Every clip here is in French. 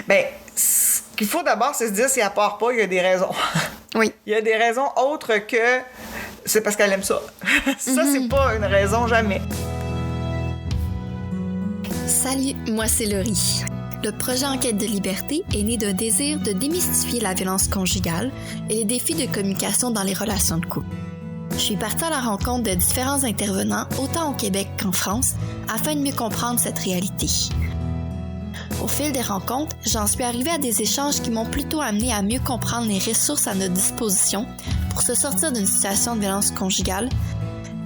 Bien, ce qu'il faut d'abord, c'est se dire, si elle part pas, il y a des raisons. Oui. Il y a des raisons autres que c'est parce qu'elle aime ça. Ça, c'est pas une raison, jamais. Salut, moi c'est Laurie. Le projet Enquête de liberté est né d'un désir de démystifier la violence conjugale et les défis de communication dans les relations de couple. Je suis partie à la rencontre de différents intervenants, autant au Québec qu'en France, afin de mieux comprendre cette réalité. Au fil des rencontres, j'en suis arrivée à des échanges qui m'ont plutôt amené à mieux comprendre les ressources à notre disposition pour se sortir d'une situation de violence conjugale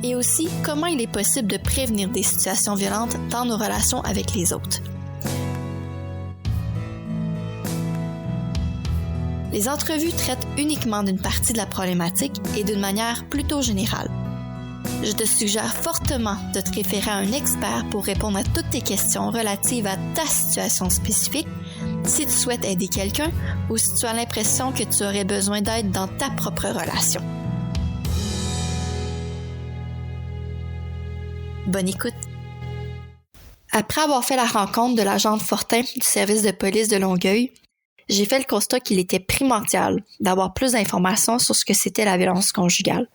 et aussi comment il est possible de prévenir des situations violentes dans nos relations avec les autres. Les entrevues traitent uniquement d'une partie de la problématique et d'une manière plutôt générale. Je te suggère fortement de te référer à un expert pour répondre à toutes tes questions relatives à ta situation spécifique, si tu souhaites aider quelqu'un ou si tu as l'impression que tu aurais besoin d'aide dans ta propre relation. Bonne écoute! Après avoir fait la rencontre de l'agente Fortin du service de police de Longueuil, j'ai fait le constat qu'il était primordial d'avoir plus d'informations sur ce que c'était la violence conjugale.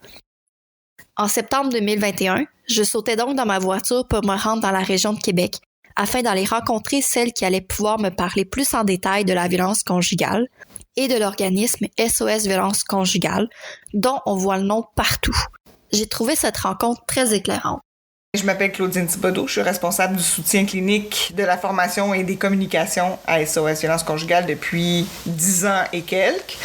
En septembre 2021, je sautais donc dans ma voiture pour me rendre dans la région de Québec afin d'aller rencontrer celles qui allaient pouvoir me parler plus en détail de la violence conjugale et de l'organisme SOS Violence Conjugale, dont on voit le nom partout. J'ai trouvé cette rencontre très éclairante. Je m'appelle Claudine Thibodeau, je suis responsable du soutien clinique, de la formation et des communications à SOS Violence Conjugale depuis 10 ans et quelques,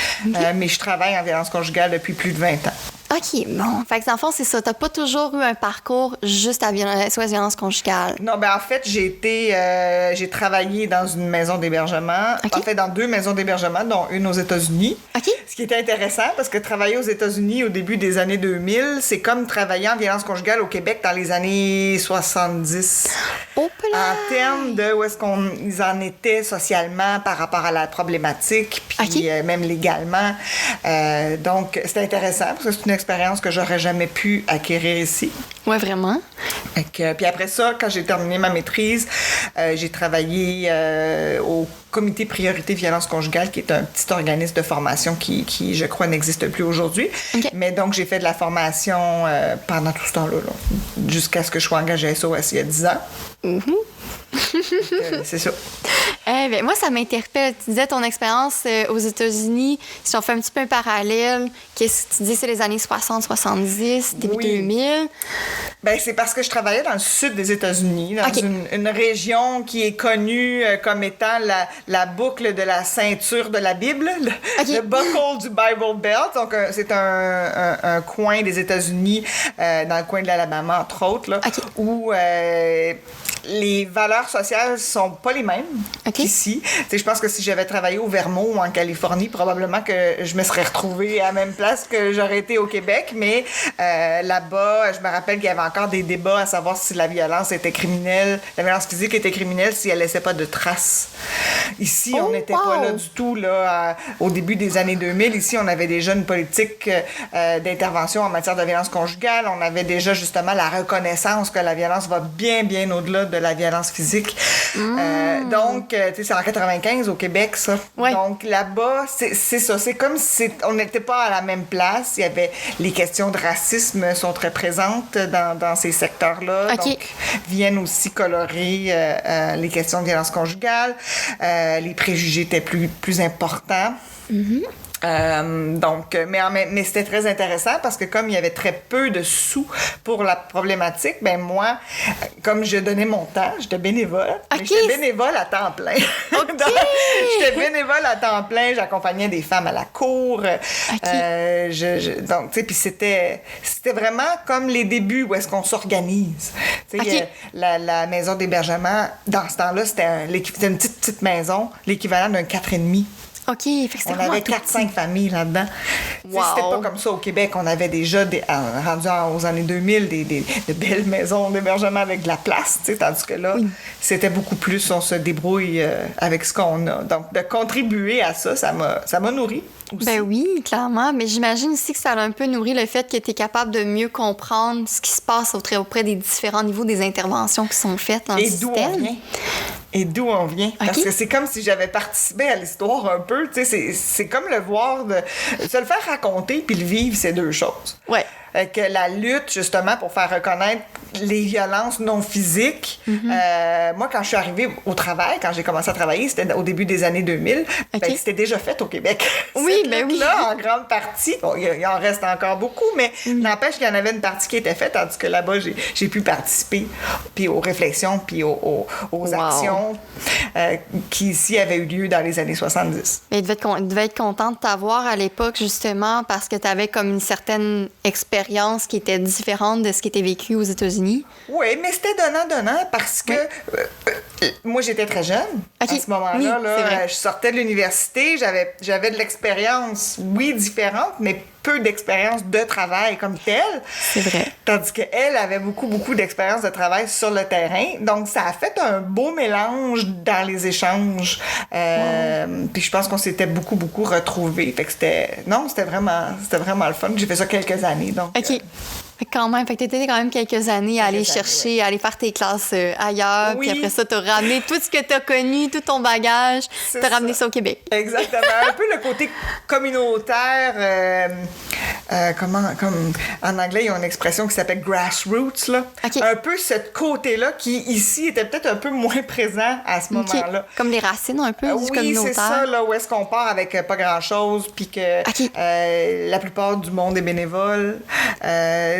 mais je travaille en violence conjugale depuis plus de 20 ans. OK, bon. Fait que dans le fond, c'est ça. T'as pas toujours eu un parcours juste à SOS Violence Conjugale. Non, ben en fait, j'ai travaillé dans une maison d'hébergement. Okay. En fait, dans 2 maisons d'hébergement, dont une aux États-Unis. OK. Ce qui était intéressant, parce que travailler aux États-Unis au début des années 2000, c'est comme travailler en violence conjugale au Québec dans les années 70. Oh, en termes de où est-ce qu'ils en étaient socialement par rapport à la problématique, puis même légalement. Donc, c'était intéressant, parce que c'est une expérience que j'aurais jamais pu acquérir ici. Ouais, vraiment. Puis après ça, quand j'ai terminé ma maîtrise, j'ai travaillé au Comité Priorité Violence Conjugale, qui est un petit organisme de formation qui je crois, n'existe plus aujourd'hui. Okay. Mais donc, j'ai fait de la formation pendant tout ce temps-là, jusqu'à ce que je sois engagée à SOS il y a 10 ans. C'est ça. Ben, moi, ça m'interpelle. Tu disais ton expérience aux États-Unis. Si on fait un petit peu un parallèle, qu'est-ce que tu dis, c'est les années 60, 70, début 2000? Ben, c'est parce que je travaillais dans le sud des États-Unis, dans une région qui est connue comme étant la boucle de la ceinture de la Bible, le buckle du Bible Belt. Donc, c'est un coin des États-Unis, dans le coin de l'Alabama, entre autres, là, où les valeurs sociales sont pas les mêmes qu'ici. Je pense que si j'avais travaillé au Vermont ou en Californie, probablement que je me serais retrouvée à la même place que j'aurais été au Québec, mais là-bas, je me rappelle qu'il y avait encore des débats à savoir si la violence était criminelle, la violence physique était criminelle si elle laissait pas de traces. Ici, on n'était pas là du tout, là, au début des années 2000. Ici, on avait déjà une politique d'intervention en matière de violence conjugale. On avait déjà, justement, la reconnaissance que la violence va bien, bien au-delà de la violence physique. Donc, tu sais, c'est en 95 au Québec, ça. Ouais. Donc, là-bas, c'est ça. C'est comme si on n'était pas à la même place. Il y avait... Les questions de racisme sont très présentes dans ces secteurs-là. Donc, viennent aussi colorer les questions de violence conjugale. Les préjugés étaient plus importants. Mais c'était très intéressant parce que comme il y avait très peu de sous pour la problématique, ben moi, comme je donnais mon temps, j'étais bénévole. Mais j'étais bénévole à temps plein. Donc, j'étais bénévole à temps plein, j'accompagnais des femmes à la cour. Donc, tu sais, puis c'était vraiment comme les débuts où est-ce qu'on s'organise. Tu sais, la maison d'hébergement, dans ce temps-là, c'était une petite maison, l'équivalent d'un 4,5. OK. Fait que on avait 4-5 familles là-dedans. Wow. C'était pas comme ça au Québec. On avait déjà, rendu aux années 2000, de belles maisons d'hébergement avec de la place, tandis que là, c'était beaucoup plus, on se débrouille avec ce qu'on a. Donc, de contribuer à ça, ça m'a nourri aussi. Ben oui, clairement. Mais j'imagine aussi que ça a un peu nourri le fait que tu es capable de mieux comprendre ce qui se passe auprès des différents niveaux des interventions qui sont faites dans le système. Et d'où on vient. et d'où on vient. Okay. Parce que c'est comme si j'avais participé à l'histoire un peu. Tu sais, c'est comme le voir, se le faire raconter puis le vivre, c'est deux choses. Ouais. Que la lutte, justement, pour faire reconnaître les violences non physiques. Moi, quand je suis arrivée au travail, quand j'ai commencé à travailler, c'était au début des années 2000, ben, c'était déjà fait au Québec. Oui, ben oui. Là, en grande partie. Bon, il en reste encore beaucoup, mais n'empêche qu'il y en avait une partie qui était faite, tandis que là-bas, j'ai pu participer puis aux réflexions puis aux actions qui ici avaient eu lieu dans les années 70. Mais il devait être content de t'avoir à l'époque, justement, parce que tu avais comme une certaine expérience qui était différente de ce qui était vécu aux États-Unis. Oui, mais c'était donnant-donnant parce que moi, j'étais très jeune à ce moment-là. Je sortais de l'université, j'avais de l'expérience, oui, différente, mais peu d'expérience de travail comme telle. C'est vrai. Tandis qu'elle avait beaucoup d'expérience de travail sur le terrain. Donc, ça a fait un beau mélange dans les échanges. Puis je pense qu'on s'était beaucoup retrouvés. Fait que c'était vraiment le fun. J'ai fait ça quelques années. Donc, OK. Quand même, fait que t'étais quand même quelques années à aller chercher, à aller faire tes classes ailleurs, puis après ça, t'as ramené tout ce que t'as connu, tout ton bagage, t'as ramené ça au Québec. Exactement. Un peu le côté communautaire, comme en anglais, ils ont une expression qui s'appelle grassroots, là. Okay. Un peu ce côté-là qui, ici, était peut-être un peu moins présent à ce moment-là. Comme les racines, un peu, du communautaire. Oui, c'est ça, là, où est-ce qu'on part avec pas grand-chose, puis que la plupart du monde est bénévole.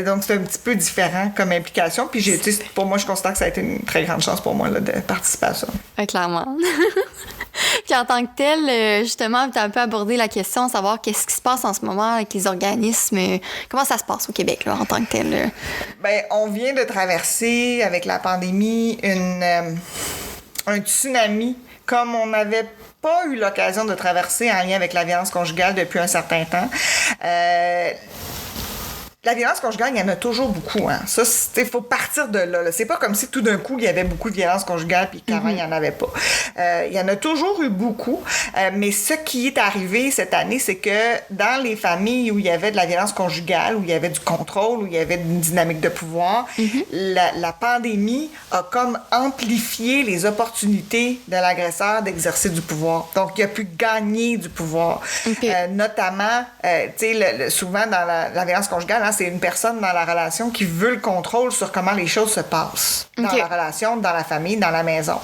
Donc, c'est un petit peu différent comme implication. Puis, pour moi, je constate que ça a été une très grande chance pour moi là, de participer à ça. Clairement. Puis, en tant que tel, justement, tu as un peu abordé la question de savoir qu'est-ce qui se passe en ce moment avec les organismes. Comment ça se passe au Québec, là, en tant que tel? Bien, on vient de traverser, avec la pandémie, un tsunami comme on n'avait pas eu l'occasion de traverser en lien avec la violence conjugale depuis un certain temps. La violence conjugale, il y en a toujours beaucoup. Hein. Ça, il faut partir de là. C'est pas comme si tout d'un coup, il y avait beaucoup de violence conjugale puis qu'avant, il n'y en avait pas. Il y en a toujours eu beaucoup. Mais ce qui est arrivé cette année, c'est que dans les familles où il y avait de la violence conjugale, où il y avait du contrôle, où il y avait une dynamique de pouvoir, la pandémie a comme amplifié les opportunités de l'agresseur d'exercer du pouvoir. Donc, il a pu gagner du pouvoir. Notamment, tu sais, souvent dans la violence conjugale, hein, c'est une personne dans la relation qui veut le contrôle sur comment les choses se passent dans la relation, dans la famille, dans la maison.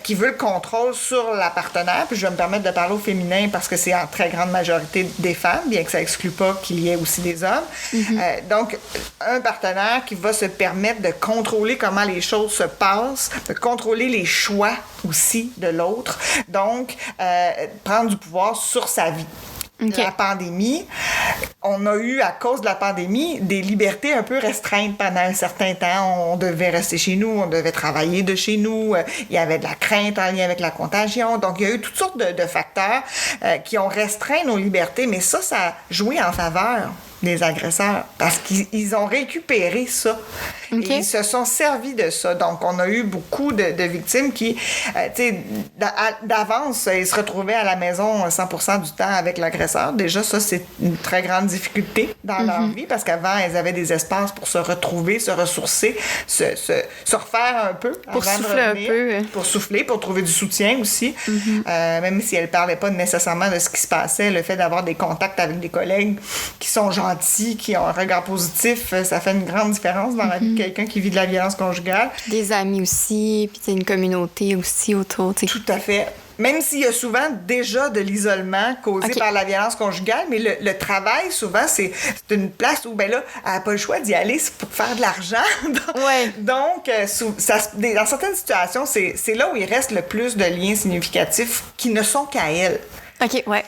Qui veut le contrôle sur la partenaire. Puis je vais me permettre de parler au féminin parce que c'est en très grande majorité des femmes, bien que ça exclue pas qu'il y ait aussi des hommes. Donc, un partenaire qui va se permettre de contrôler comment les choses se passent, de contrôler les choix aussi de l'autre. Donc, prendre du pouvoir sur sa vie. La pandémie, on a eu, à cause de la pandémie, des libertés un peu restreintes pendant un certain temps. On devait rester chez nous, on devait travailler de chez nous, il y avait de la crainte en lien avec la contagion. Donc, il y a eu toutes sortes de facteurs qui ont restreint nos libertés, mais ça a joué en faveur des agresseurs parce qu'ils ont récupéré ça. Et ils se sont servis de ça. Donc, on a eu beaucoup de victimes qui, tu sais, d'avance, ils se retrouvaient à la maison 100% du temps avec l'agresseur. Déjà, ça, c'est une très grande difficulté dans leur vie parce qu'avant, elles avaient des espaces pour se retrouver, se ressourcer, se refaire un peu. Pour souffler un peu. Pour souffler, pour trouver du soutien aussi. Même si elles ne parlaient pas nécessairement de ce qui se passait, le fait d'avoir des contacts avec des collègues qui sont gentils, qui ont un regard positif, ça fait une grande différence dans la vie de quelqu'un qui vit de la violence conjugale. Des amis aussi, puis une communauté aussi autour. T'sais. Tout à fait. Même s'il y a souvent déjà de l'isolement causé par la violence conjugale, mais le travail, souvent, c'est une place où, ben là, elle n'a pas le choix d'y aller pour faire de l'argent. Donc, dans certaines situations, c'est là où il reste le plus de liens significatifs qui ne sont qu'à elle. OK, ouais.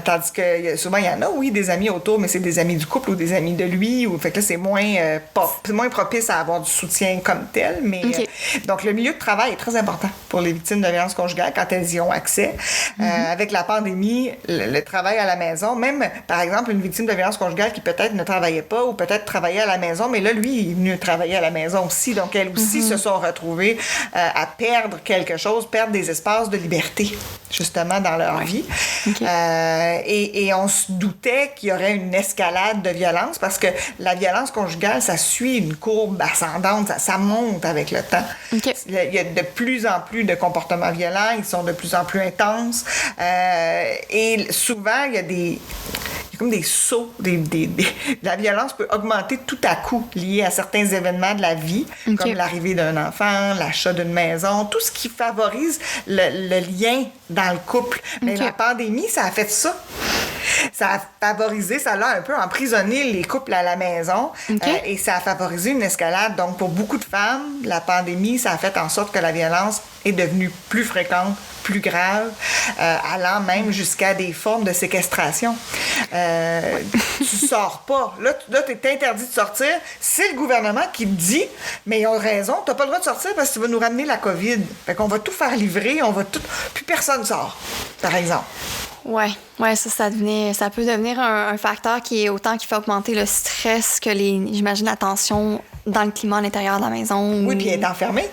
Tandis que souvent, il y en a, oui, des amis autour, mais c'est des amis du couple ou des amis de lui. Fait que là, c'est moins propice à avoir du soutien comme tel. Mais, donc, le milieu de travail est très important pour les victimes de violence conjugale quand elles y ont accès. Avec la pandémie, le travail à la maison, même, par exemple, une victime de violence conjugale qui peut-être ne travaillait pas ou peut-être travaillait à la maison, mais là, lui, il est venu travailler à la maison aussi. Donc, elles aussi se sont retrouvées à perdre quelque chose, perdre des espaces de liberté, justement, dans leur vie. Et on se doutait qu'il y aurait une escalade de violence parce que la violence conjugale, ça suit une courbe ascendante, ça monte avec le temps. Il y a de plus en plus de comportements violents, ils sont de plus en plus intenses. Et souvent, il y a comme des sauts. La violence peut augmenter tout à coup liée à certains événements de la vie, comme l'arrivée d'un enfant, l'achat d'une maison, tout ce qui favorise le lien dans le couple. Mais la pandémie, ça a fait ça. Ça a favorisé, ça l'a un peu emprisonné les couples à la maison et ça a favorisé une escalade. Donc, pour beaucoup de femmes, la pandémie, ça a fait en sorte que la violence est devenue plus fréquente, plus grave, allant même jusqu'à des formes de séquestration. Tu sors pas. Là tu es interdit de sortir. C'est le gouvernement qui te dit, mais ils ont raison, tu n'as pas le droit de sortir parce que tu vas nous ramener la COVID. Fait qu'on va tout faire livrer, plus personne sort, par exemple. Ouais, ça peut devenir un facteur qui fait augmenter le stress que j'imagine, la tension dans le climat à l'intérieur de la maison. Oui, puis être enfermée.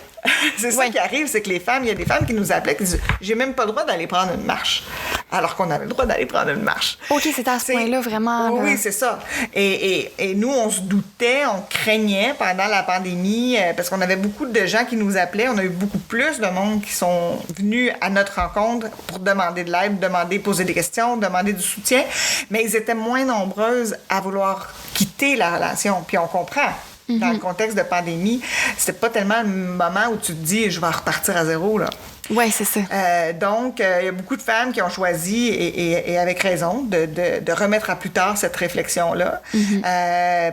C'est ça qui arrive, c'est que il y a des femmes qui nous appelaient qui disent « J'ai même pas le droit d'aller prendre une marche. » Alors qu'on avait le droit d'aller prendre une marche. OK, c'est à ce point-là, vraiment. Oui, c'est ça. Et nous, on se doutait, on craignait pendant la pandémie, parce qu'on avait beaucoup de gens qui nous appelaient. On a eu beaucoup plus de monde qui sont venus à notre rencontre pour demander de l'aide, poser des questions, demander du soutien. Mais ils étaient moins nombreuses à vouloir quitter la relation. Puis on comprend. Dans le contexte de pandémie, c'était pas tellement le moment où tu te dis « je vais repartir à zéro ». Oui, c'est ça. Donc, il y a beaucoup de femmes qui ont choisi, et avec raison, de remettre à plus tard cette réflexion-là.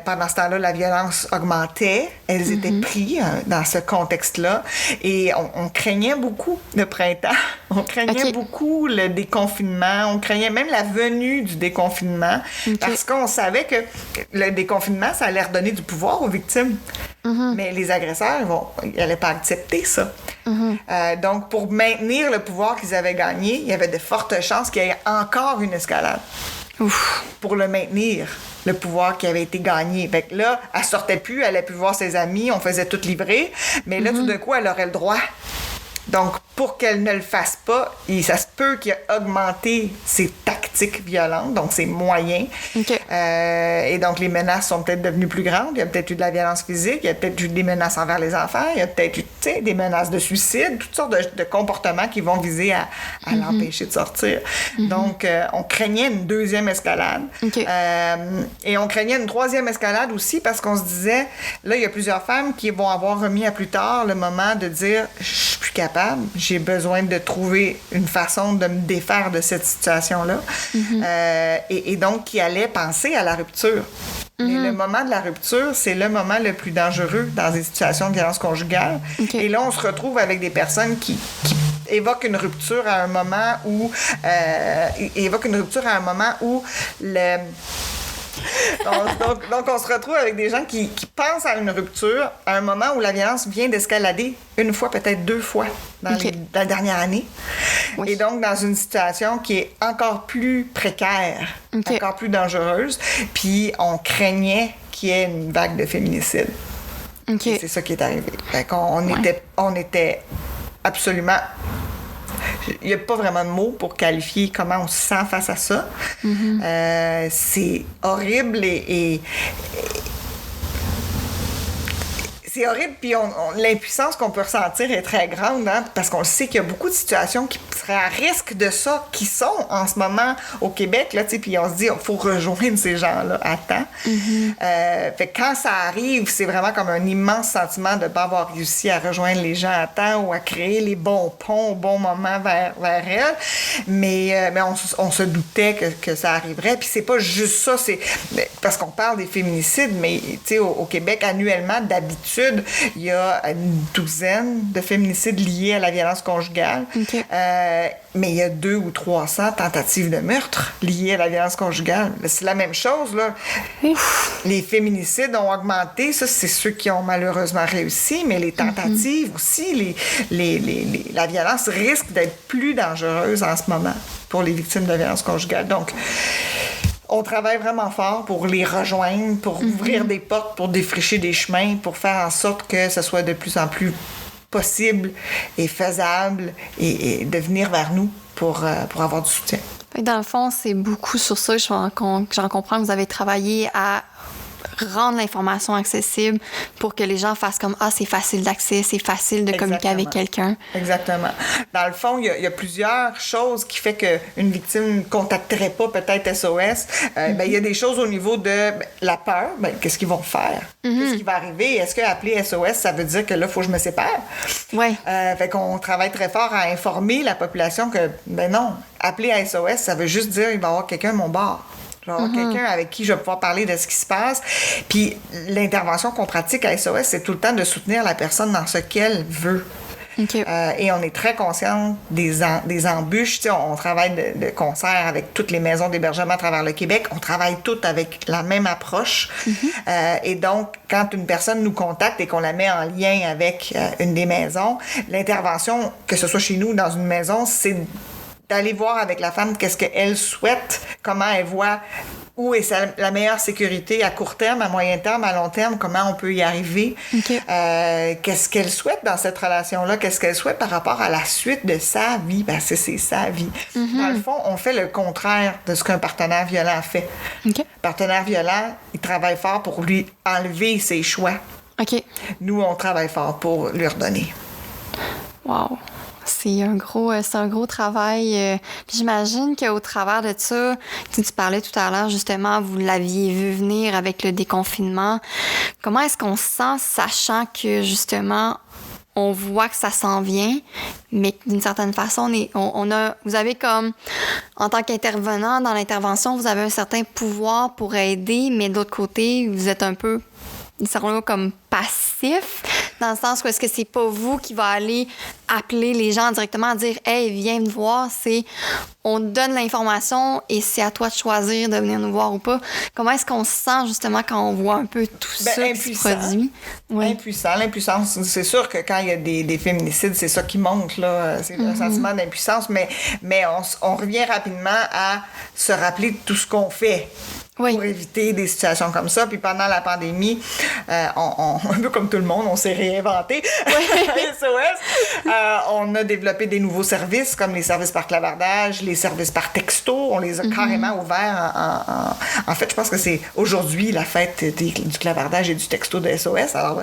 Pendant ce temps-là, la violence augmentait. Elles étaient prises dans ce contexte-là. Et on craignait beaucoup le printemps. On craignait beaucoup le déconfinement. On craignait même la venue du déconfinement. Parce qu'on savait que le déconfinement, ça allait redonner du pouvoir aux victimes. Mais les agresseurs, ils n'allaient pas accepter ça. Donc, pour maintenir le pouvoir qu'ils avaient gagné, il y avait de fortes chances qu'il y ait encore une escalade. Pour le maintenir, le pouvoir qui avait été gagné. Fait que là, elle sortait plus, elle allait plus voir ses amis, on faisait tout livrer. Mais là, tout d'un coup, elle aurait le droit. Donc, pour qu'elle ne le fasse pas, ça se peut qu'il ait augmenté ses tactiques violentes, donc ses moyens. Et donc, les menaces sont peut-être devenues plus grandes. Il y a peut-être eu de la violence physique, il y a peut-être eu des menaces envers les enfants, il y a peut-être eu des menaces de suicide, toutes sortes de comportements qui vont viser à l'empêcher de sortir. Donc, on craignait une deuxième escalade. Et on craignait une troisième escalade aussi parce qu'on se disait, là, il y a plusieurs femmes qui vont avoir remis à plus tard le moment de dire « je suis plus capable, j'ai besoin de trouver une façon de me défaire de cette situation-là. Et donc, qui allaient penser à la rupture. Mais le moment de la rupture, c'est le moment le plus dangereux dans des situations de violence conjugale. Et là, on se retrouve avec des personnes qui évoquent une rupture à un moment où... Donc, on se retrouve avec des gens qui pensent à une rupture à un moment où la violence vient d'escalader une fois, peut-être 2 fois dans la dernière année. Et donc, dans une situation qui est encore plus précaire, encore plus dangereuse. Puis, on craignait qu'il y ait une vague de féminicide. C'est ça qui est arrivé. Fait qu'on on était absolument... Il n'y a pas vraiment de mots pour qualifier comment on se sent face à ça. C'est horrible et c'est horrible, puis l'impuissance qu'on peut ressentir est très grande, hein, parce qu'on sait qu'il y a beaucoup de situations qui seraient à risque de ça, qui sont en ce moment au Québec, là, puis on se dit, il faut rejoindre ces gens-là à temps. Fait que quand ça arrive, c'est vraiment comme un immense sentiment de ne pas avoir réussi à rejoindre les gens à temps ou à créer les bons ponts au bon moment vers elles. Mais on se doutait que ça arriverait. Puis c'est pas juste ça, c'est parce qu'on parle des féminicides, mais au Québec, annuellement, d'habitude, il y a une douzaine de féminicides liés à la violence conjugale. Mais il y a 200 ou 300 tentatives de meurtre liées à la violence conjugale. C'est la même chose, là. Les féminicides ont augmenté. Ça, c'est ceux qui ont malheureusement réussi, mais les tentatives aussi, la violence risque d'être plus dangereuse en ce moment pour les victimes de la violence conjugale. Donc, on travaille vraiment fort pour les rejoindre, pour ouvrir des portes, pour défricher des chemins, pour faire en sorte que ce soit de plus en plus possible et faisable et de venir vers nous pour avoir du soutien. Dans le fond, c'est beaucoup sur ça que j'en comprends que vous avez travaillé à rendre l'information accessible pour que les gens fassent comme « Ah, c'est facile d'accès, c'est facile de communiquer avec quelqu'un. » Exactement. Dans le fond, il y a plusieurs choses qui fait qu'une victime ne contacterait pas peut-être SOS. Il y a des choses au niveau de la peur. Qu'est-ce qu'ils vont faire? Qu'est-ce qui va arriver? Est-ce qu'appeler SOS, ça veut dire que là, il faut que je me sépare? Oui. Fait qu'on travaille très fort à informer la population que, non, appeler à SOS, ça veut juste dire qu'il va y avoir quelqu'un à mon bord. Genre quelqu'un avec qui je vais pouvoir parler de ce qui se passe. Puis l'intervention qu'on pratique à SOS, c'est tout le temps de soutenir la personne dans ce qu'elle veut. Okay. Et on est très conscient des embûches. Tu sais, on travaille de concert avec toutes les maisons d'hébergement à travers le Québec. On travaille toutes avec la même approche. Et donc, quand une personne nous contacte et qu'on la met en lien avec une des maisons, l'intervention, que ce soit chez nous ou dans une maison, c'est d'aller voir avec la femme qu'est-ce qu'elle souhaite, comment elle voit où est la meilleure sécurité à court terme, à moyen terme, à long terme, comment on peut y arriver. Okay. Qu'est-ce qu'elle souhaite dans cette relation-là, qu'est-ce qu'elle souhaite par rapport à la suite de sa vie, parce que c'est sa vie. Dans le fond, on fait le contraire de ce qu'un partenaire violent fait. Okay. Partenaire violent, il travaille fort pour lui enlever ses choix. Okay. Nous, on travaille fort pour lui redonner. Wow! C'est un gros travail. Puis j'imagine qu'au travers de ça, tu parlais tout à l'heure, justement, vous l'aviez vu venir avec le déconfinement. Comment est-ce qu'on se sent, sachant que, justement, on voit que ça s'en vient, mais d'une certaine façon, vous avez comme, en tant qu'intervenant dans l'intervention, vous avez un certain pouvoir pour aider, mais de l'autre côté, vous êtes un peu, disons-le, comme passif, dans le sens où est-ce que c'est pas vous qui va aller appeler les gens directement à dire « Hey, viens me voir », c'est on te donne l'information et c'est à toi de choisir de venir nous voir ou pas. Comment est-ce qu'on se sent justement quand on voit un peu tout ça qui se produit? Oui. L'impuissance, c'est sûr que quand il y a des féminicides, c'est ça qui monte, là. C'est un sentiment d'impuissance, mais on revient rapidement à se rappeler de tout ce qu'on fait. Oui. Pour éviter des situations comme ça. Puis pendant la pandémie, un peu comme tout le monde, on s'est réinventé. Oui. SOS. On a développé des nouveaux services, comme les services par clavardage, les services par texto. On les a carrément ouverts. En fait, je pense que c'est aujourd'hui la fête du clavardage et du texto de SOS. Alors,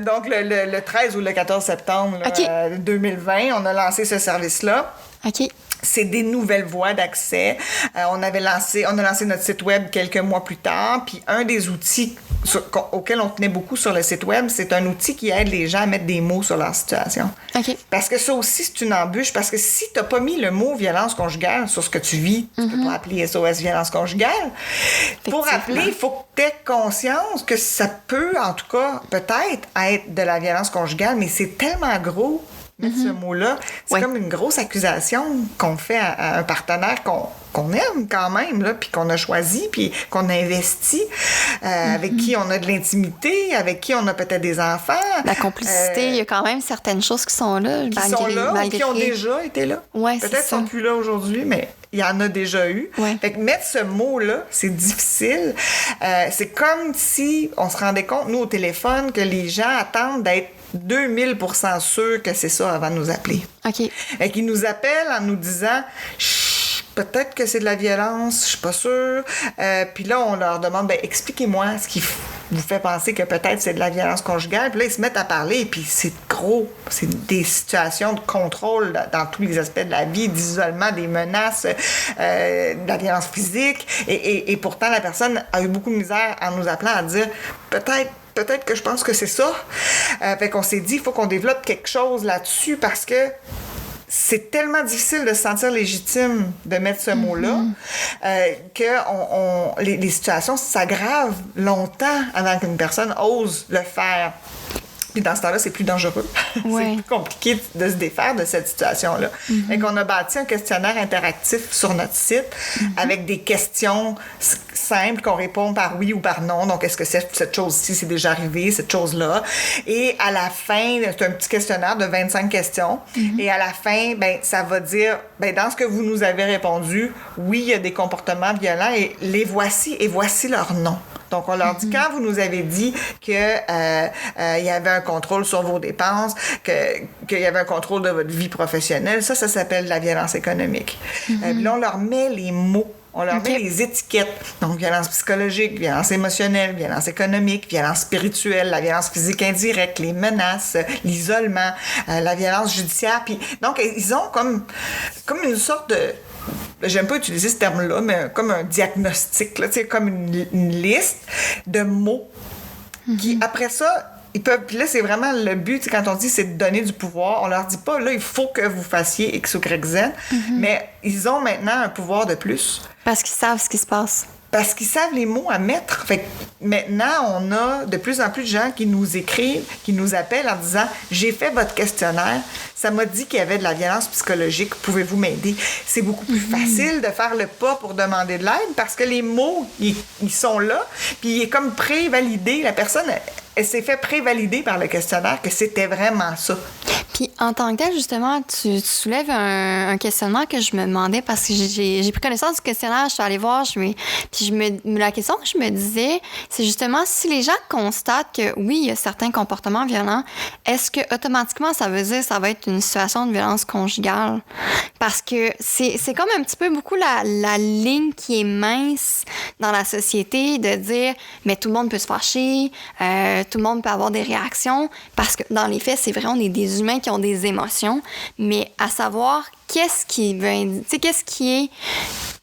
donc, le 13 ou le 14 septembre 2020, on a lancé ce service-là. OK. C'est des nouvelles voies d'accès. On a lancé notre site web quelques mois plus tard. Puis un des outils auquel on tenait beaucoup sur le site web, c'est un outil qui aide les gens à mettre des mots sur leur situation. Okay. Parce que ça aussi, c'est une embûche. Parce que si tu n'as pas mis le mot violence conjugale sur ce que tu vis, tu peux pas appeler SOS violence conjugale. Pour appeler, il faut que tu aies conscience que ça peut, en tout cas, peut-être être de la violence conjugale, mais c'est tellement gros. Mettre ce mot-là, c'est comme une grosse accusation qu'on fait à un partenaire qu'on aime quand même, là, puis qu'on a choisi, puis qu'on a investi, avec qui on a de l'intimité, avec qui on a peut-être des enfants. La complicité, il y a quand même certaines choses qui sont là. Qui ont déjà été là. Ouais, peut-être qu'ils sont plus là aujourd'hui, mais il y en a déjà eu. Ouais. Fait que mettre ce mot-là, c'est difficile. C'est comme si on se rendait compte, nous, au téléphone, que les gens attendent d'être 2000% sûrs que c'est ça avant de nous appeler. OK. Et qu'ils nous appellent en nous disant peut-être que c'est de la violence, je suis pas sûre. Puis là, on leur demande expliquez-moi ce qui vous fait penser que peut-être c'est de la violence conjugale. Puis là, ils se mettent à parler, puis c'est gros. C'est des situations de contrôle dans tous les aspects de la vie, d'isolement, des menaces, de la violence physique. Et pourtant, la personne a eu beaucoup de misère en nous appelant à dire peut-être que je pense que c'est ça. Fait qu'on s'est dit, il faut qu'on développe quelque chose là-dessus parce que c'est tellement difficile de se sentir légitime de mettre ce mot-là que les situations s'aggravent longtemps avant qu'une personne ose le faire. Puis dans ce temps-là, c'est plus dangereux. Ouais. C'est plus compliqué de se défaire de cette situation-là. Fait qu'on a bâti un questionnaire interactif sur notre site avec des questions simples qu'on répond par oui ou par non. Donc, est-ce que cette chose-ci, c'est déjà arrivé, cette chose-là? Et à la fin, c'est un petit questionnaire de 25 questions. Et à la fin, ça va dire, dans ce que vous nous avez répondu, oui, il y a des comportements violents et les voici leur nom. Donc, on leur dit, quand vous nous avez dit que il y avait un contrôle sur vos dépenses, qu'il y avait un contrôle de votre vie professionnelle, ça s'appelle la violence économique. Puis là, on leur met les mots. On leur met les étiquettes. Donc, violence psychologique, violence émotionnelle, violence économique, violence spirituelle, la violence physique indirecte, les menaces, l'isolement, la violence judiciaire. Puis, donc, ils ont comme une sorte de... J'aime pas utiliser ce terme-là, mais comme un diagnostic, là, comme une liste de mots qui, après ça... Ils peuvent, puis là, c'est vraiment le but, quand on dit c'est de donner du pouvoir, on leur dit pas, là, il faut que vous fassiez X ou Y, Z, mais ils ont maintenant un pouvoir de plus. Parce qu'ils savent ce qui se passe. Parce qu'ils savent les mots à mettre. Fait que maintenant, on a de plus en plus de gens qui nous écrivent, qui nous appellent en disant « J'ai fait votre questionnaire, ça m'a dit qu'il y avait de la violence psychologique, pouvez-vous m'aider? » C'est beaucoup plus facile de faire le pas pour demander de l'aide parce que les mots, ils sont là, puis il est comme prévalidé. La personne, elle s'est fait prévalider par le questionnaire que c'était vraiment ça. Puis en tant que tel, justement, tu soulèves un questionnement que je me demandais parce que j'ai pris connaissance du questionnaire, je suis allée voir, la question que je me disais, c'est justement si les gens constatent que oui, il y a certains comportements violents, est-ce que automatiquement ça veut dire que ça va être une situation de violence conjugale? Parce que c'est comme un petit peu beaucoup la ligne qui est mince dans la société de dire mais tout le monde peut se fâcher, tout le monde peut avoir des réactions, parce que dans les faits, c'est vrai, on est des humains qui ont des émotions, mais à savoir qu'est-ce qui est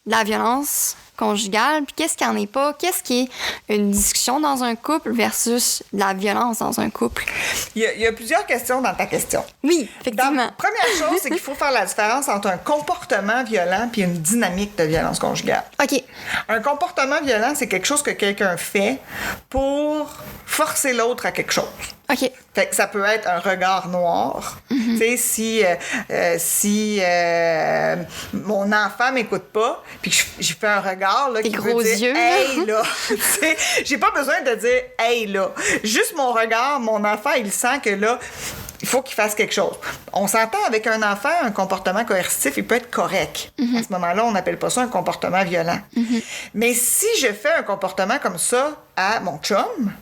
la violence conjugale, puis qu'est-ce qui en est pas, qu'est-ce qui est une discussion dans un couple versus la violence dans un couple. Il y a plusieurs questions dans ta question. Oui, effectivement. La première chose, c'est qu'il faut faire la différence entre un comportement violent puis une dynamique de violence conjugale. OK. Un comportement violent, c'est quelque chose que quelqu'un fait pour forcer l'autre à quelque chose. OK. Fait que ça peut être un regard noir. Tu sais, si mon enfant m'écoute pas, puis que j'ai fait un regard là, qui gros veut dire yeux. Hey là, tu sais, j'ai pas besoin de dire hey là. Juste mon regard, mon enfant, il sent que là, il faut qu'il fasse quelque chose. On s'entend avec un enfant, un comportement coercitif, il peut être correct. À ce moment-là, on n'appelle pas ça un comportement violent. Mais si je fais un comportement comme ça à mon chum,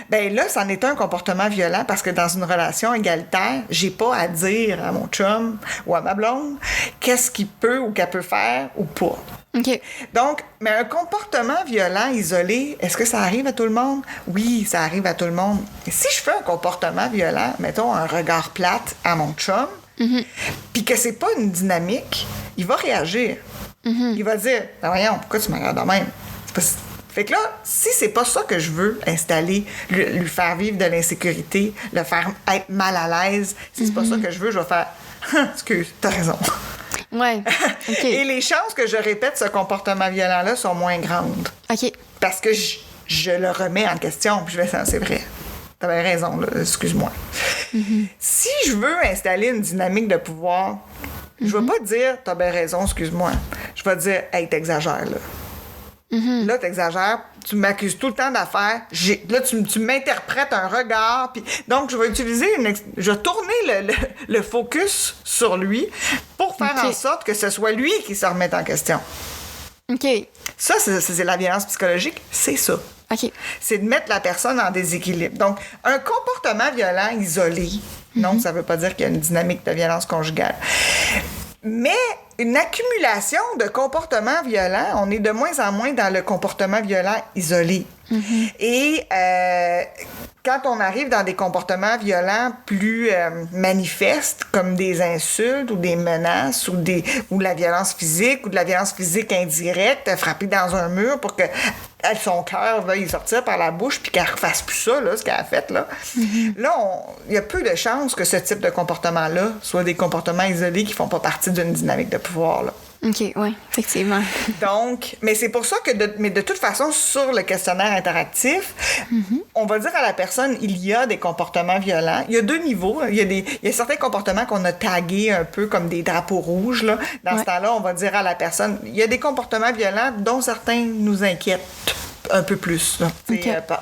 ben là, c'en est un comportement violent parce que dans une relation égalitaire, j'ai pas à dire à mon chum ou à ma blonde qu'est-ce qu'il peut ou qu'elle peut faire ou pas. OK. Donc, mais un comportement violent, isolé, est-ce que ça arrive à tout le monde? Oui, ça arrive à tout le monde. Et si je fais un comportement violent, mettons un regard plate à mon chum, puis que c'est pas une dynamique, il va réagir. Il va dire, ben voyons, pourquoi tu me regardes de même? Fait que là, si c'est pas ça que je veux installer, lui faire vivre de l'insécurité, le faire être mal à l'aise, si c'est pas ça que je veux, je vais faire, excuse, t'as raison. Ouais. OK. Et les chances que je répète ce comportement violent-là sont moins grandes. OK. Parce que je le remets en question, puis je vais dire, c'est vrai. T'avais raison, là, excuse-moi. Si je veux installer une dynamique de pouvoir, je vais pas dire, t'as bien raison, excuse-moi. Je vais dire, hey, t'exagères, là. Là, t'exagères, tu m'accuses tout le temps d'affaires. Là, tu m'interprètes un regard. Puis, donc, je vais utiliser je vais tourner le focus sur lui pour faire en sorte que ce soit lui qui se remette en question. OK. Ça, c'est la violence psychologique, c'est ça. OK. C'est de mettre la personne en déséquilibre. Donc, un comportement violent isolé, non, ça veut pas dire qu'il y a une dynamique de violence conjugale. Mais une accumulation de comportements violents, on est de moins en moins dans le comportement violent isolé. Et quand on arrive dans des comportements violents plus manifestes, comme des insultes ou des menaces ou de la violence physique ou de la violence physique indirecte, frapper dans un mur pour que son cœur veuille sortir par la bouche puis qu'elle ne refasse plus ça, là, ce qu'elle a fait. Là, là il y a peu de chances que ce type de comportement-là soit des comportements isolés qui ne font pas partie d'une dynamique de pouvoir. Là. OK, oui, effectivement. Donc, mais c'est pour ça que, de toute façon, sur le questionnaire interactif, on va dire à la personne, il y a des comportements violents. Il y a deux niveaux. Il y a certains comportements qu'on a tagués un peu comme des drapeaux rouges. Là. Dans ce temps-là, on va dire à la personne, il y a des comportements violents dont certains nous inquiètent un peu plus, là,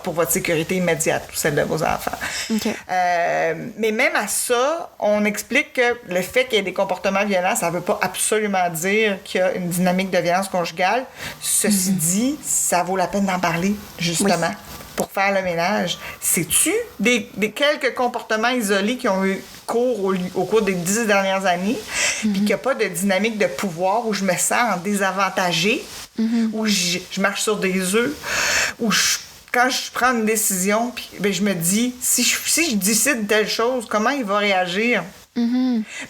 pour votre sécurité immédiate ou celle de vos enfants. Mais même à ça, on explique que le fait qu'il y ait des comportements violents, ça ne veut pas absolument dire qu'il y a une dynamique de violence conjugale. Ceci dit, ça vaut la peine d'en parler, justement. Pour faire le ménage. Sais-tu des quelques comportements isolés qui ont eu cours au cours des 10 dernières années, puis qu'il n'y a pas de dynamique de pouvoir où je me sens désavantagée, où je marche sur des œufs, où quand je prends une décision, puis je me dis, si je décide telle chose, comment il va réagir?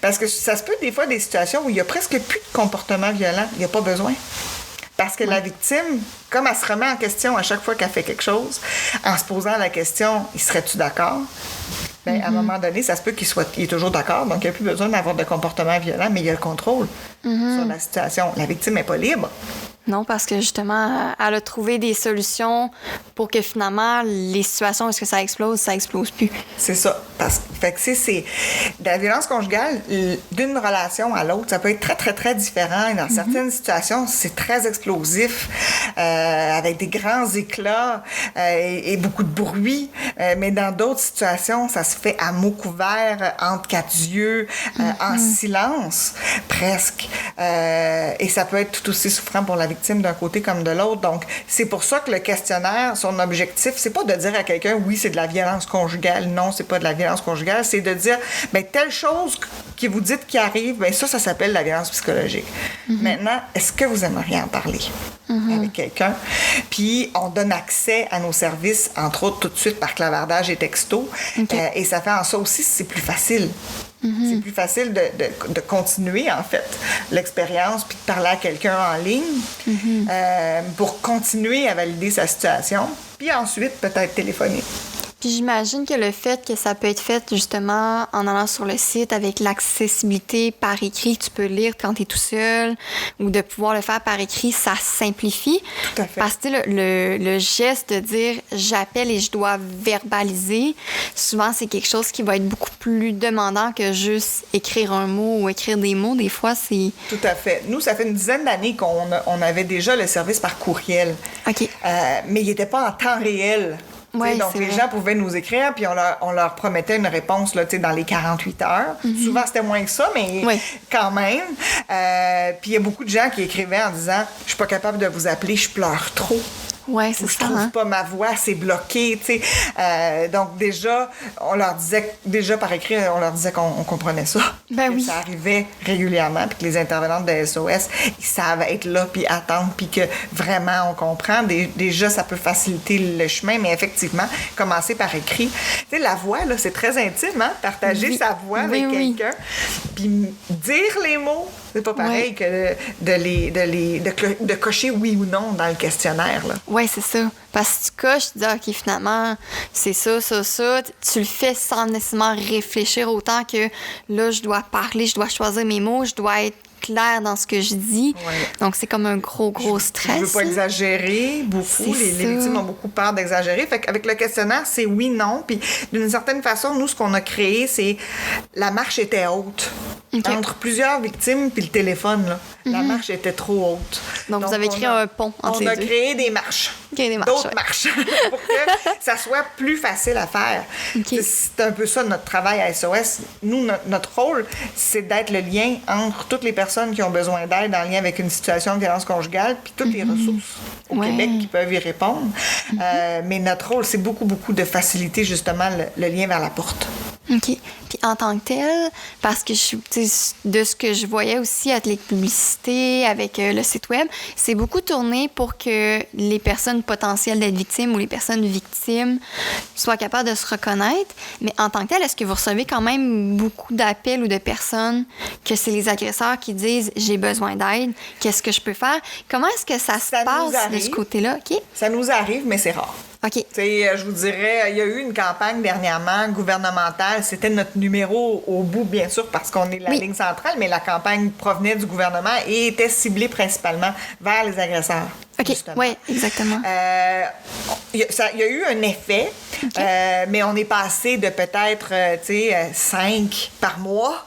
Parce que ça se peut des fois des situations où il n'y a presque plus de comportement violent, il n'y a pas besoin. Parce que la victime, comme elle se remet en question à chaque fois qu'elle fait quelque chose, en se posant la question, « serais-tu d'accord? » Bien, à un moment donné, ça se peut qu'il est toujours d'accord, donc il n'y a plus besoin d'avoir de comportement violent, mais il y a le contrôle sur la situation. La victime n'est pas libre. Non, parce que justement, elle a trouvé des solutions pour que finalement, les situations où est-ce que ça explose plus. C'est ça. Fait que c'est de la violence conjugale, d'une relation à l'autre, ça peut être très, très, très différent. Et dans certaines situations, c'est très explosif, avec des grands éclats et beaucoup de bruit. Mais dans d'autres situations, ça se fait à mots couverts, entre quatre yeux, en silence, presque. Et ça peut être tout aussi souffrant pour la victime d'un côté comme de l'autre. Donc, c'est pour ça que le questionnaire, son objectif, c'est pas de dire à quelqu'un, oui, c'est de la violence conjugale. Non, c'est pas de la violence conjugale. C'est de dire, bien, telle chose que vous dites qui arrive, bien, ça s'appelle la violence psychologique. Maintenant, est-ce que vous aimeriez en parler avec quelqu'un? Puis, on donne accès à nos services, entre autres, tout de suite par clavardage et texto. Et ça fait en ça aussi, c'est plus facile. C'est plus facile de continuer, en fait, l'expérience puis de parler à quelqu'un en ligne pour continuer à valider sa situation, puis ensuite peut-être téléphoner. Puis j'imagine que le fait que ça peut être fait justement en allant sur le site avec l'accessibilité par écrit, tu peux lire quand tu es tout seul, ou de pouvoir le faire par écrit, ça simplifie. Tout à fait. Parce que le geste de dire j'appelle et je dois verbaliser, souvent c'est quelque chose qui va être beaucoup plus demandant que juste écrire un mot ou écrire des mots. Des fois, c'est... Tout à fait. Nous, ça fait une dizaine d'années qu'on avait déjà le service par courriel. OK. Mais il n'était pas en temps réel. Ouais, donc, les gens pouvaient nous écrire, puis on leur promettait une réponse là, dans les 48 heures. Souvent, c'était moins que ça, mais quand même. Puis il y a beaucoup de gens qui écrivaient en disant « Je suis pas capable de vous appeler, je pleure trop. » Ouais, c'est je ça. trouve pas ma voix, c'est bloqué, tu sais. Donc déjà, on leur disait, par écrit, on leur disait qu'on comprenait ça. Ben que oui. ça arrivait régulièrement, puis que les intervenantes de SOS, ils savent être là, puis attendre, puis que vraiment on comprend. Déjà, ça peut faciliter le chemin, mais effectivement, commencer par écrit. Tu sais, la voix, là, c'est très intime, hein? Partager sa voix avec quelqu'un, puis dire les mots. C'est pas pareil que de cocher oui ou non dans le questionnaire, là. Oui, c'est ça. Parce que tu coches, tu dis, OK, finalement, c'est ça. Tu le fais sans nécessairement réfléchir autant que là, je dois parler, je dois choisir mes mots, je dois être clair dans ce que je dis. Ouais. Donc, c'est comme un gros stress. Je veux pas exagérer beaucoup. Les victimes ont beaucoup peur d'exagérer. Fait qu'avec le questionnaire, c'est oui, non. Puis, d'une certaine façon, nous, ce qu'on a créé, c'est la marche était haute. Okay. Entre plusieurs victimes puis le téléphone, là, la marche était trop haute. Donc vous avez créé un pont entre les deux. On a créé des marches. D'autres marches. Pour que ça soit plus facile à faire. Okay. C'est un peu ça notre travail à SOS. Nous, notre rôle, c'est d'être le lien entre toutes les personnes qui ont besoin d'aide en lien avec une situation de violence conjugale puis toutes les ressources au Québec qui peuvent y répondre. Mais notre rôle, c'est beaucoup de faciliter justement le lien vers la porte. OK. Puis en tant que tel, parce que de ce que je voyais aussi avec les publicités, avec le site web, c'est beaucoup tourné pour que les personnes potentielles d'être victimes ou les personnes victimes soient capables de se reconnaître. Mais en tant que tel, est-ce que vous recevez quand même beaucoup d'appels ou de personnes que c'est les agresseurs qui disent « j'ai besoin d'aide, qu'est-ce que je peux faire ». Comment est-ce que ça se passe de ce côté-là? Okay. Ça nous arrive, mais c'est rare. OK. Je vous dirais, il y a eu une campagne dernièrement gouvernementale. C'était notre numéro au bout, bien sûr, parce qu'on est la ligne centrale, mais la campagne provenait du gouvernement et était ciblée principalement vers les agresseurs. OK, oui, exactement. Il y a eu un effet, mais on est passé de peut-être 5 par mois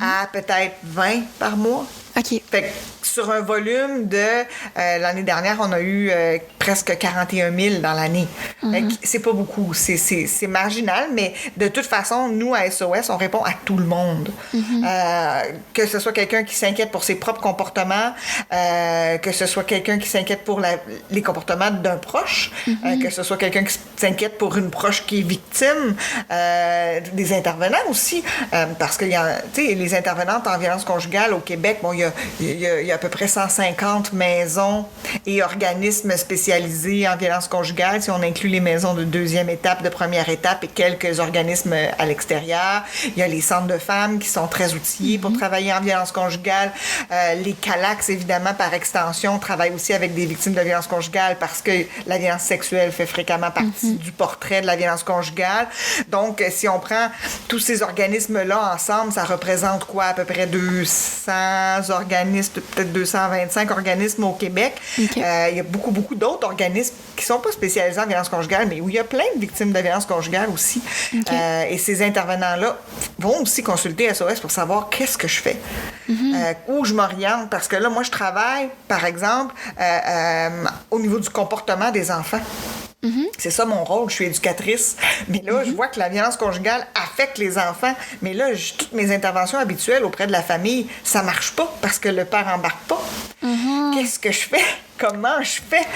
à peut-être 20 par mois. OK. Fait que sur un volume de... l'année dernière, on a eu presque 41 000 dans l'année. Fait que c'est pas beaucoup. C'est marginal, mais de toute façon, nous, à SOS, on répond à tout le monde. Que ce soit quelqu'un qui s'inquiète pour ses propres comportements, que ce soit quelqu'un qui s'inquiète pour les comportements d'un proche, que ce soit quelqu'un qui s'inquiète pour une proche qui est victime, des intervenants aussi, parce que les intervenantes en violence conjugale au Québec, bon, il y a à peu près 150 maisons et organismes spécialisés en violence conjugale, si on inclut les maisons de deuxième étape, de première étape et quelques organismes à l'extérieur. Il y a les centres de femmes qui sont très outillés pour travailler en violence conjugale. Les CALACS, évidemment, par extension, travaillent aussi avec des victimes de violence conjugale parce que la violence sexuelle fait fréquemment partie du portrait de la violence conjugale. Donc, si on prend tous ces organismes-là ensemble, ça représente quoi? À peu près 200 organismes, peut-être 225 organismes au Québec. Okay. Il y a beaucoup d'autres organismes qui ne sont pas spécialisés en violence conjugale, mais où il y a plein de victimes de violence conjugale aussi. Okay. Et ces intervenants-là vont aussi consulter SOS pour savoir qu'est-ce que je fais, où je m'oriente, parce que là, moi, je travaille, par exemple, au niveau du comportement des enfants. C'est ça mon rôle, je suis éducatrice. Mais là, je vois que la violence conjugale affecte les enfants. Mais là, toutes mes interventions habituelles auprès de la famille, ça marche pas parce que le père embarque pas. Qu'est-ce que je fais? Comment je fais?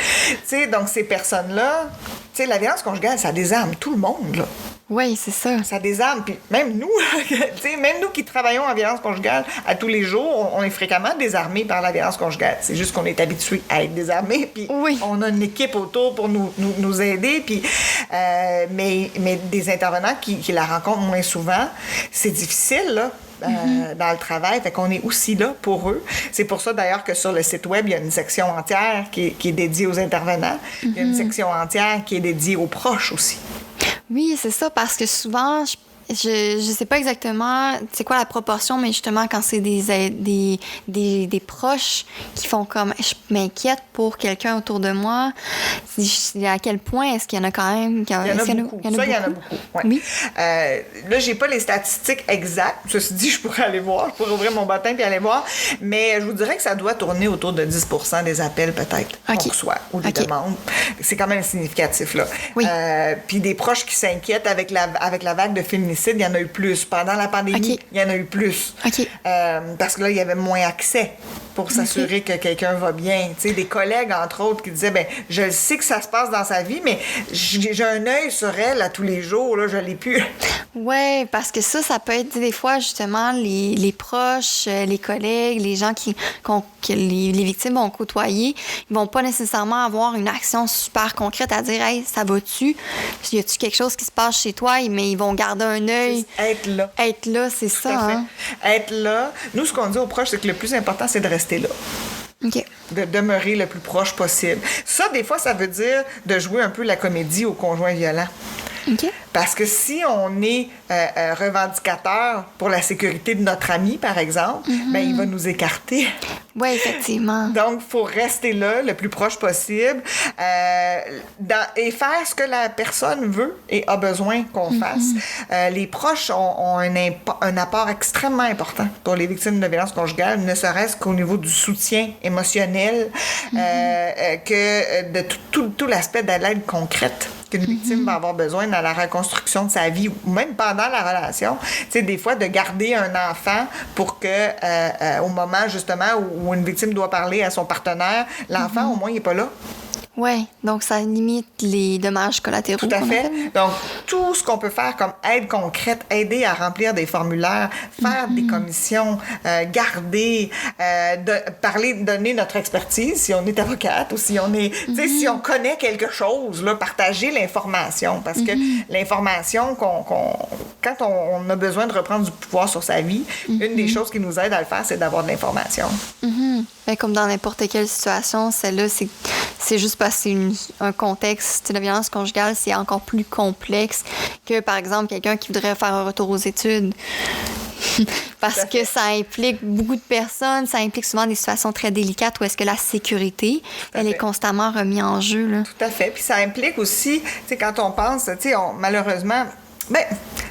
T'sais, donc, ces personnes-là, la violence conjugale, ça désarme tout le monde, là. Oui, c'est ça. Ça désarme. Puis même nous, même nous qui travaillons en violence conjugale à tous les jours, on est fréquemment désarmés par la violence conjugale. C'est juste qu'on est habitué à être désarmés. Puis on a une équipe autour pour nous aider. Puis, mais des intervenants qui la rencontrent moins souvent, c'est difficile, là. Dans le travail, fait qu'on est aussi là pour eux. C'est pour ça d'ailleurs que sur le site web, il y a une section entière qui est dédiée aux intervenants. Il y a une section entière qui est dédiée aux proches aussi. Oui, c'est ça, parce que souvent, je sais pas exactement c'est quoi la proportion, mais justement, quand c'est des proches qui font comme je m'inquiète pour quelqu'un autour de moi, à quel point est-ce qu'il y en a quand même? Il y en a beaucoup. Il y en a beaucoup. Ouais. Oui. Là, j'ai pas les statistiques exactes. Ceci dit, je pourrais aller voir, je pourrais ouvrir mon bottin puis aller voir, mais je vous dirais que ça doit tourner autour de 10% des appels peut-être qu'on reçoit ou des demandes. C'est quand même significatif, là. Oui. Puis des proches qui s'inquiètent avec la vague de féminicide, il y en a eu plus. Pendant la pandémie, il y en a eu plus. Parce que là, il y avait moins accès pour s'assurer que quelqu'un va bien. Tu sais, des collègues, entre autres, qui disaient, je sais que ça se passe dans sa vie, mais j'ai un œil sur elle à tous les jours, là, je l'ai plus. Oui, parce que ça peut être des fois, justement, les proches, les collègues, les gens que les victimes vont côtoyer, ils vont pas nécessairement avoir une action super concrète à dire, hey, ça va-tu? Y a-tu quelque chose qui se passe chez toi? Mais ils vont garder un œil. Être là. Être là, c'est tout ça. Hein? Être là. Nous, ce qu'on dit aux proches, c'est que le plus important, c'est de rester là. Okay. De demeurer le plus proche possible. Ça, des fois, ça veut dire de jouer un peu la comédie au conjoint violent. Okay. Parce que si on est revendicateur pour la sécurité de notre ami, par exemple, il va nous écarter. Oui, effectivement. Donc, il faut rester là, le plus proche possible, et faire ce que la personne veut et a besoin qu'on fasse. Les proches ont un apport extrêmement important pour les victimes de violences conjugales, ne serait-ce qu'au niveau du soutien émotionnel, que de tout l'aspect de l'aide concrète qu'une victime va avoir besoin dans la reconstruction de sa vie ou même pendant la relation. Tu sais, des fois, de garder un enfant pour que, au moment, justement, où une victime doit parler à son partenaire, l'enfant, au moins, il n'est pas là. Oui, donc ça limite les dommages collatéraux. Tout à fait. Donc, tout ce qu'on peut faire comme aide concrète, aider à remplir des formulaires, faire des commissions, garder, donner notre expertise si on est avocate ou si on est, tu sais, si on connaît quelque chose, là, partager l'information. Parce que l'information, quand on a besoin de reprendre du pouvoir sur sa vie, une des choses qui nous aide à le faire, c'est d'avoir de l'information. Ben, comme dans n'importe quelle situation, celle-là, c'est juste parce que c'est un contexte. La violence conjugale, c'est encore plus complexe que, par exemple, quelqu'un qui voudrait faire un retour aux études. Parce que ça implique beaucoup de personnes, ça implique souvent des situations très délicates où est-ce que la sécurité, elle est constamment remise en jeu. Là. Tout à fait. Puis ça implique aussi, tu sais, quand on pense, tu sais, malheureusement...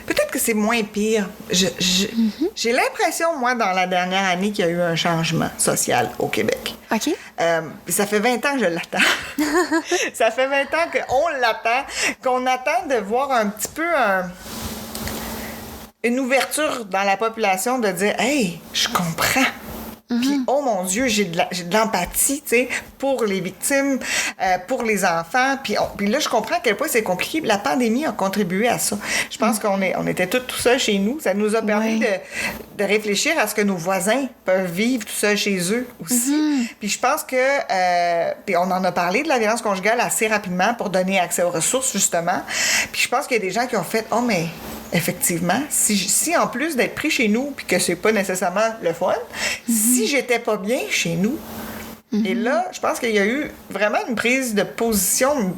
peut-être que c'est moins pire. J'ai l'impression, moi, dans la dernière année, qu'il y a eu un changement social au Québec. OK. Ça fait 20 ans que je l'attends. Ça fait 20 ans qu'on l'attend, qu'on attend de voir un petit peu une ouverture dans la population de dire « Hey, je comprends ». Puis, oh mon Dieu, j'ai de l'empathie, tu sais, pour les victimes, pour les enfants. Puis là, je comprends à quel point c'est compliqué. La pandémie a contribué à ça. Je pense qu'on était tous tout seuls chez nous. Ça nous a permis de réfléchir à ce que nos voisins peuvent vivre tout seuls chez eux aussi. Puis je pense que... puis on en a parlé de la violence conjugale assez rapidement pour donner accès aux ressources, justement. Puis je pense qu'il y a des gens qui ont fait « Oh, mais... » Effectivement, si en plus d'être pris chez nous, puis que c'est pas nécessairement le fun, si j'étais pas bien chez nous, et là, je pense qu'il y a eu vraiment une prise de position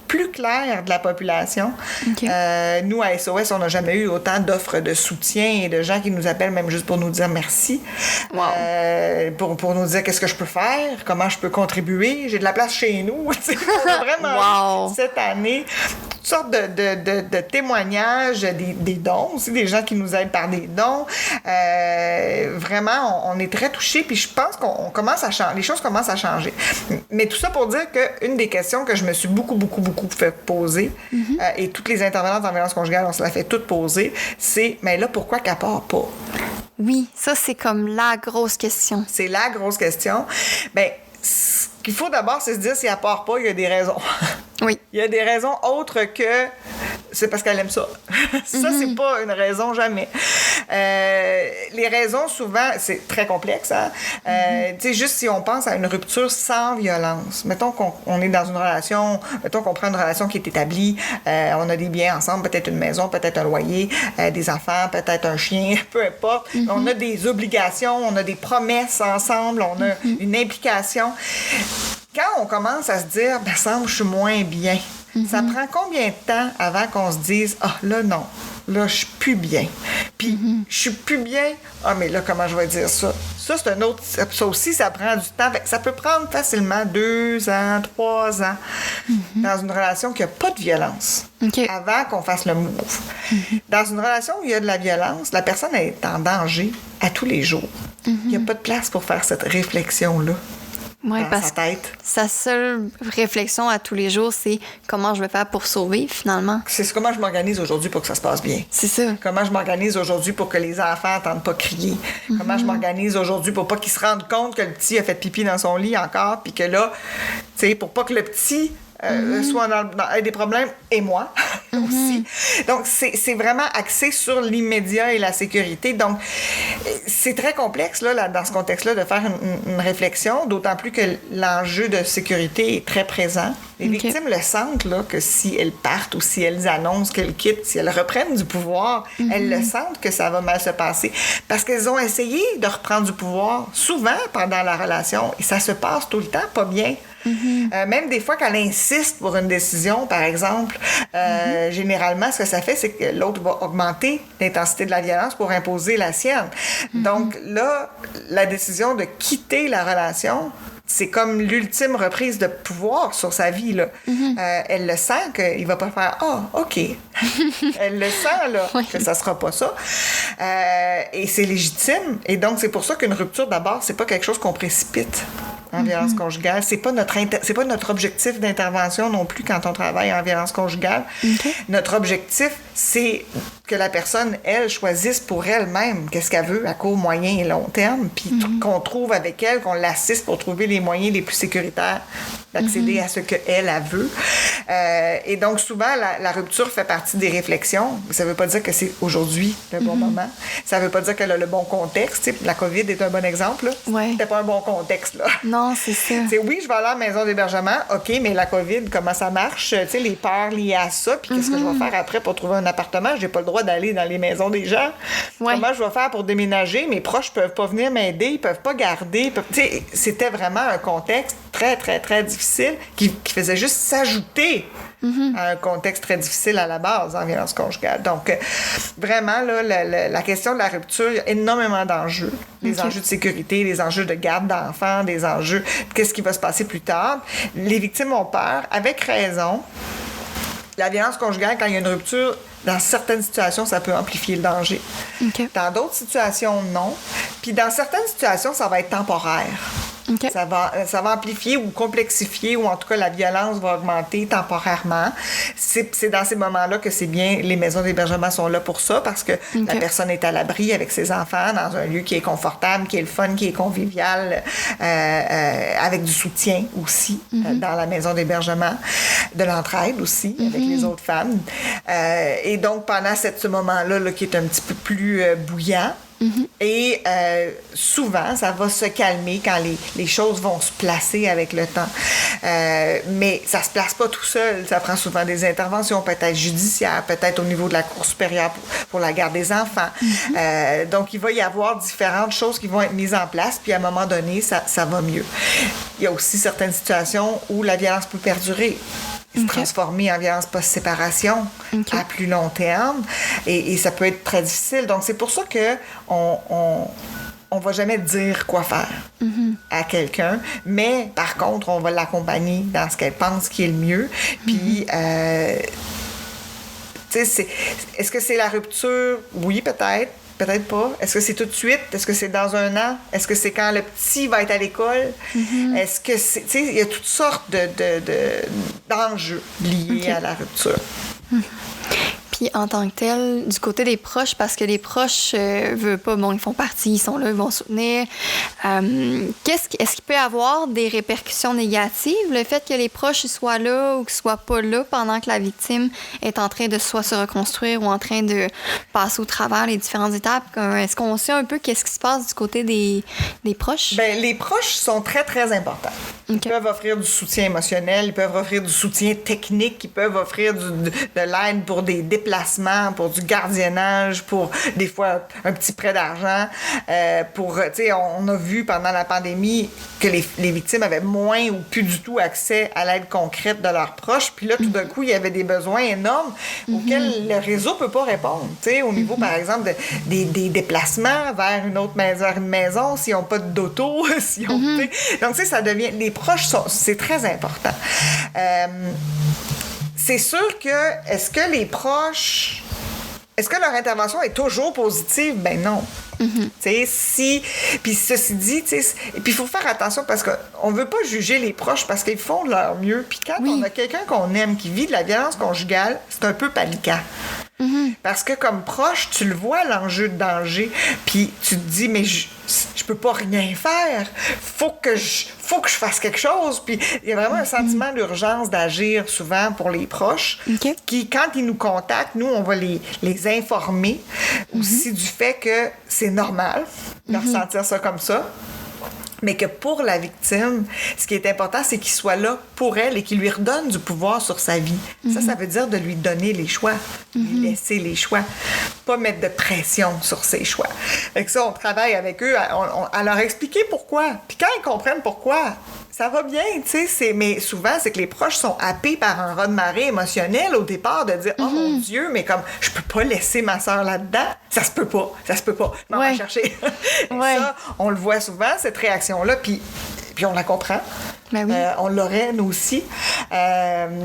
plus claire de la population. Okay. Nous, à SOS, on n'a jamais eu autant d'offres de soutien et de gens qui nous appellent même juste pour nous dire merci, pour nous dire qu'est-ce que je peux faire, comment je peux contribuer, j'ai de la place chez nous. On a vraiment cette année toutes sortes de témoignages, des dons aussi, des gens qui nous aident par des dons. Vraiment, on est très touchés, puis je pense qu'on commence à changer, les choses commencent à changer. Mais tout ça pour dire qu'une des questions que je me suis beaucoup fait poser, et toutes les intervenantes en violence conjugale, on se l'a fait toutes poser, c'est, mais là, pourquoi qu'elle part pas? Oui, ça, c'est comme la grosse question. C'est la grosse question. Bien, ce qu'il faut d'abord, c'est se dire, si elle part pas, il y a des raisons. Oui. Il y a des raisons autres que c'est parce qu'elle aime ça. Ça, c'est pas une raison, jamais. Les raisons, souvent, c'est très complexe. Hein? Tu sais, juste si on pense à une rupture sans violence. Mettons qu'on est dans une relation, mettons qu'on prend une relation qui est établie, on a des biens ensemble, peut-être une maison, peut-être un loyer, des enfants, peut-être un chien, peu importe. On a des obligations, on a des promesses ensemble, on a une implication. Quand on commence à se dire, ben, semble, je suis moins bien, ça prend combien de temps avant qu'on se dise, ah, là, non, là, je suis plus bien. Puis, je suis plus bien, ah, mais là, comment je vais dire ça? Ça, c'est un autre, ça aussi, ça prend du temps. Ça peut prendre facilement 2 ans, 3 ans dans une relation qui n'a pas de violence. Avant qu'on fasse le move. Dans une relation où il y a de la violence, la personne est en danger à tous les jours. Il n'y a pas de place pour faire cette réflexion-là. Oui, parce sa tête. Que sa seule réflexion à tous les jours, c'est comment je vais faire pour sauver, finalement. C'est comment je m'organise aujourd'hui pour que ça se passe bien. C'est ça. Comment je m'organise aujourd'hui pour que les enfants n'entendent pas crier. Comment je m'organise aujourd'hui pour pas qu'ils se rendent compte que le petit a fait pipi dans son lit encore, puis que là, tu sais, pour pas que le petit... soit dans des problèmes, et moi aussi. Donc, c'est vraiment axé sur l'immédiat et la sécurité. Donc, c'est très complexe, là, dans ce contexte-là, de faire une réflexion, d'autant plus que l'enjeu de sécurité est très présent. Les victimes le sentent, là, que si elles partent ou si elles annoncent qu'elles quittent, si elles reprennent du pouvoir, elles le sentent que ça va mal se passer. Parce qu'elles ont essayé de reprendre du pouvoir, souvent pendant la relation, et ça se passe tout le temps pas bien. Même des fois qu'elle insiste pour une décision, par exemple, généralement, ce que ça fait, c'est que l'autre va augmenter l'intensité de la violence pour imposer la sienne. Donc là, la décision de quitter la relation, c'est comme l'ultime reprise de pouvoir sur sa vie, là. Elle le sent qu'il va pas faire « Ah, OK ». Elle le sent, là, que ça sera pas ça. Et c'est légitime. Et donc, c'est pour ça qu'une rupture, d'abord, c'est pas quelque chose qu'on précipite en violence conjugale. C'est pas notre objectif d'intervention non plus quand on travaille en violence conjugale. Notre objectif, c'est que la personne, elle, choisisse pour elle-même qu'est-ce qu'elle veut à court, moyen et long terme, puis qu'on trouve avec elle, qu'on l'assiste pour trouver les moyens les plus sécuritaires d'accéder à ce qu'elle veut. Et donc, souvent, la rupture fait partie des réflexions. Ça veut pas dire que c'est aujourd'hui le bon moment. Ça veut pas dire qu'elle a le bon contexte. T'sais, la COVID est un bon exemple. C'était pas un bon contexte, là. Non, c'est ça. T'sais, oui, je vais aller à la maison d'hébergement. OK, mais la COVID, comment ça marche? T'sais, les peurs liées à ça, puis qu'est-ce que je vais faire après pour trouver un appartement? J'ai pas le droit d'aller dans les maisons des gens. Comment je vais faire pour déménager? Mes proches peuvent pas venir m'aider, ils peuvent pas garder. C'était vraiment un contexte très, très, très difficile qui faisait juste s'ajouter à un contexte très difficile à la base en violence conjugale. Donc, vraiment, là, la question de la rupture, il y a énormément d'enjeux. Des enjeux de sécurité, des enjeux de garde d'enfants, des enjeux de qu'est-ce qui va se passer plus tard. Les victimes ont peur, avec raison. La violence conjugale, quand il y a une rupture, dans certaines situations, ça peut amplifier le danger. Okay. Dans d'autres situations, non. Puis dans certaines situations, ça va être temporaire. Okay. Ça va amplifier ou complexifier, ou en tout cas, la violence va augmenter temporairement. C'est dans ces moments-là que c'est bien, les maisons d'hébergement sont là pour ça, parce que la personne est à l'abri avec ses enfants, dans un lieu qui est confortable, qui est le fun, qui est convivial, avec du soutien aussi dans la maison d'hébergement, de l'entraide aussi avec les autres femmes. Et donc, pendant ce moment-là, là, qui est un petit peu plus bouillant, et souvent, ça va se calmer quand les choses vont se placer avec le temps. Mais ça se place pas tout seul. Ça prend souvent des interventions, peut-être judiciaires, peut-être au niveau de la Cour supérieure pour la garde des enfants. Donc, il va y avoir différentes choses qui vont être mises en place, puis à un moment donné, ça va mieux. Il y a aussi certaines situations où la violence peut perdurer. Se transformer en violence post-séparation à plus long terme. Et ça peut être très difficile. Donc, c'est pour ça qu'on va jamais dire quoi faire à quelqu'un. Mais, par contre, on va l'accompagner dans ce qu'elle pense qui est le mieux. Puis, tu sais, est-ce que c'est la rupture? Oui, peut-être. Peut-être pas. Est-ce que c'est tout de suite? Est-ce que c'est dans 1 an? Est-ce que c'est quand le petit va être à l'école? Est-ce que c'est... Tu sais, il y a toutes sortes d'enjeux liés à la rupture. Puis en tant que tel, du côté des proches, parce que les proches veulent pas, bon, ils font partie, ils sont là, ils vont soutenir. Est-ce qu'il peut y avoir des répercussions négatives, le fait que les proches soient là ou qu'ils soient pas là pendant que la victime est en train de soit se reconstruire ou en train de passer au travers les différentes étapes? Est-ce qu'on sait un peu qu'est-ce qui se passe du côté des proches? Bien, les proches sont très, très importants. Ils peuvent offrir du soutien émotionnel, ils peuvent offrir du soutien technique, ils peuvent offrir de l'aide pour des déplacements, pour du gardiennage, pour des fois un petit prêt d'argent. Tu sais, on a vu pendant la pandémie que les victimes avaient moins ou plus du tout accès à l'aide concrète de leurs proches. Puis là, tout d'un coup, il y avait des besoins énormes auxquels le réseau peut pas répondre. Tu sais, au niveau, par exemple, des déplacements vers une autre maison, vers une maison, s'ils n'ont pas d'auto, s'ils ont... Donc, tu sais, ça devient... Les proches, c'est très important. C'est sûr que, est-ce que les proches, est-ce que leur intervention est toujours positive? Ben non. Tu sais, puis ceci dit, tu sais, puis il faut faire attention parce qu'on veut pas juger les proches parce qu'ils font de leur mieux. Puis quand on a quelqu'un qu'on aime qui vit de la violence conjugale, c'est un peu paniquant. Parce que comme proche, tu le vois, l'enjeu de danger, puis tu te dis, mais je peux pas rien faire. Faut que je fasse quelque chose. Puis il y a vraiment un sentiment d'urgence d'agir souvent pour les proches, qui, quand ils nous contactent, nous, on va les informer aussi du fait que c'est normal de ressentir ça comme ça. Mais que pour la victime, ce qui est important, c'est qu'il soit là pour elle et qu'il lui redonne du pouvoir sur sa vie. Ça veut dire de lui donner les choix, lui laisser les choix, pas mettre de pression sur ses choix. Fait que ça, on travaille avec eux à leur expliquer pourquoi. Puis quand ils comprennent pourquoi, ça va bien, tu sais. Mais souvent, c'est que les proches sont happés par un raz-de-marée émotionnel au départ de dire « Oh mon Dieu, mais comme je peux pas laisser ma sœur là-dedans. Ça se peut pas. Je m'en vais chercher. » Ça, on le voit souvent, cette réaction-là, puis on la comprend. Ben oui. On l'aurait, nous aussi.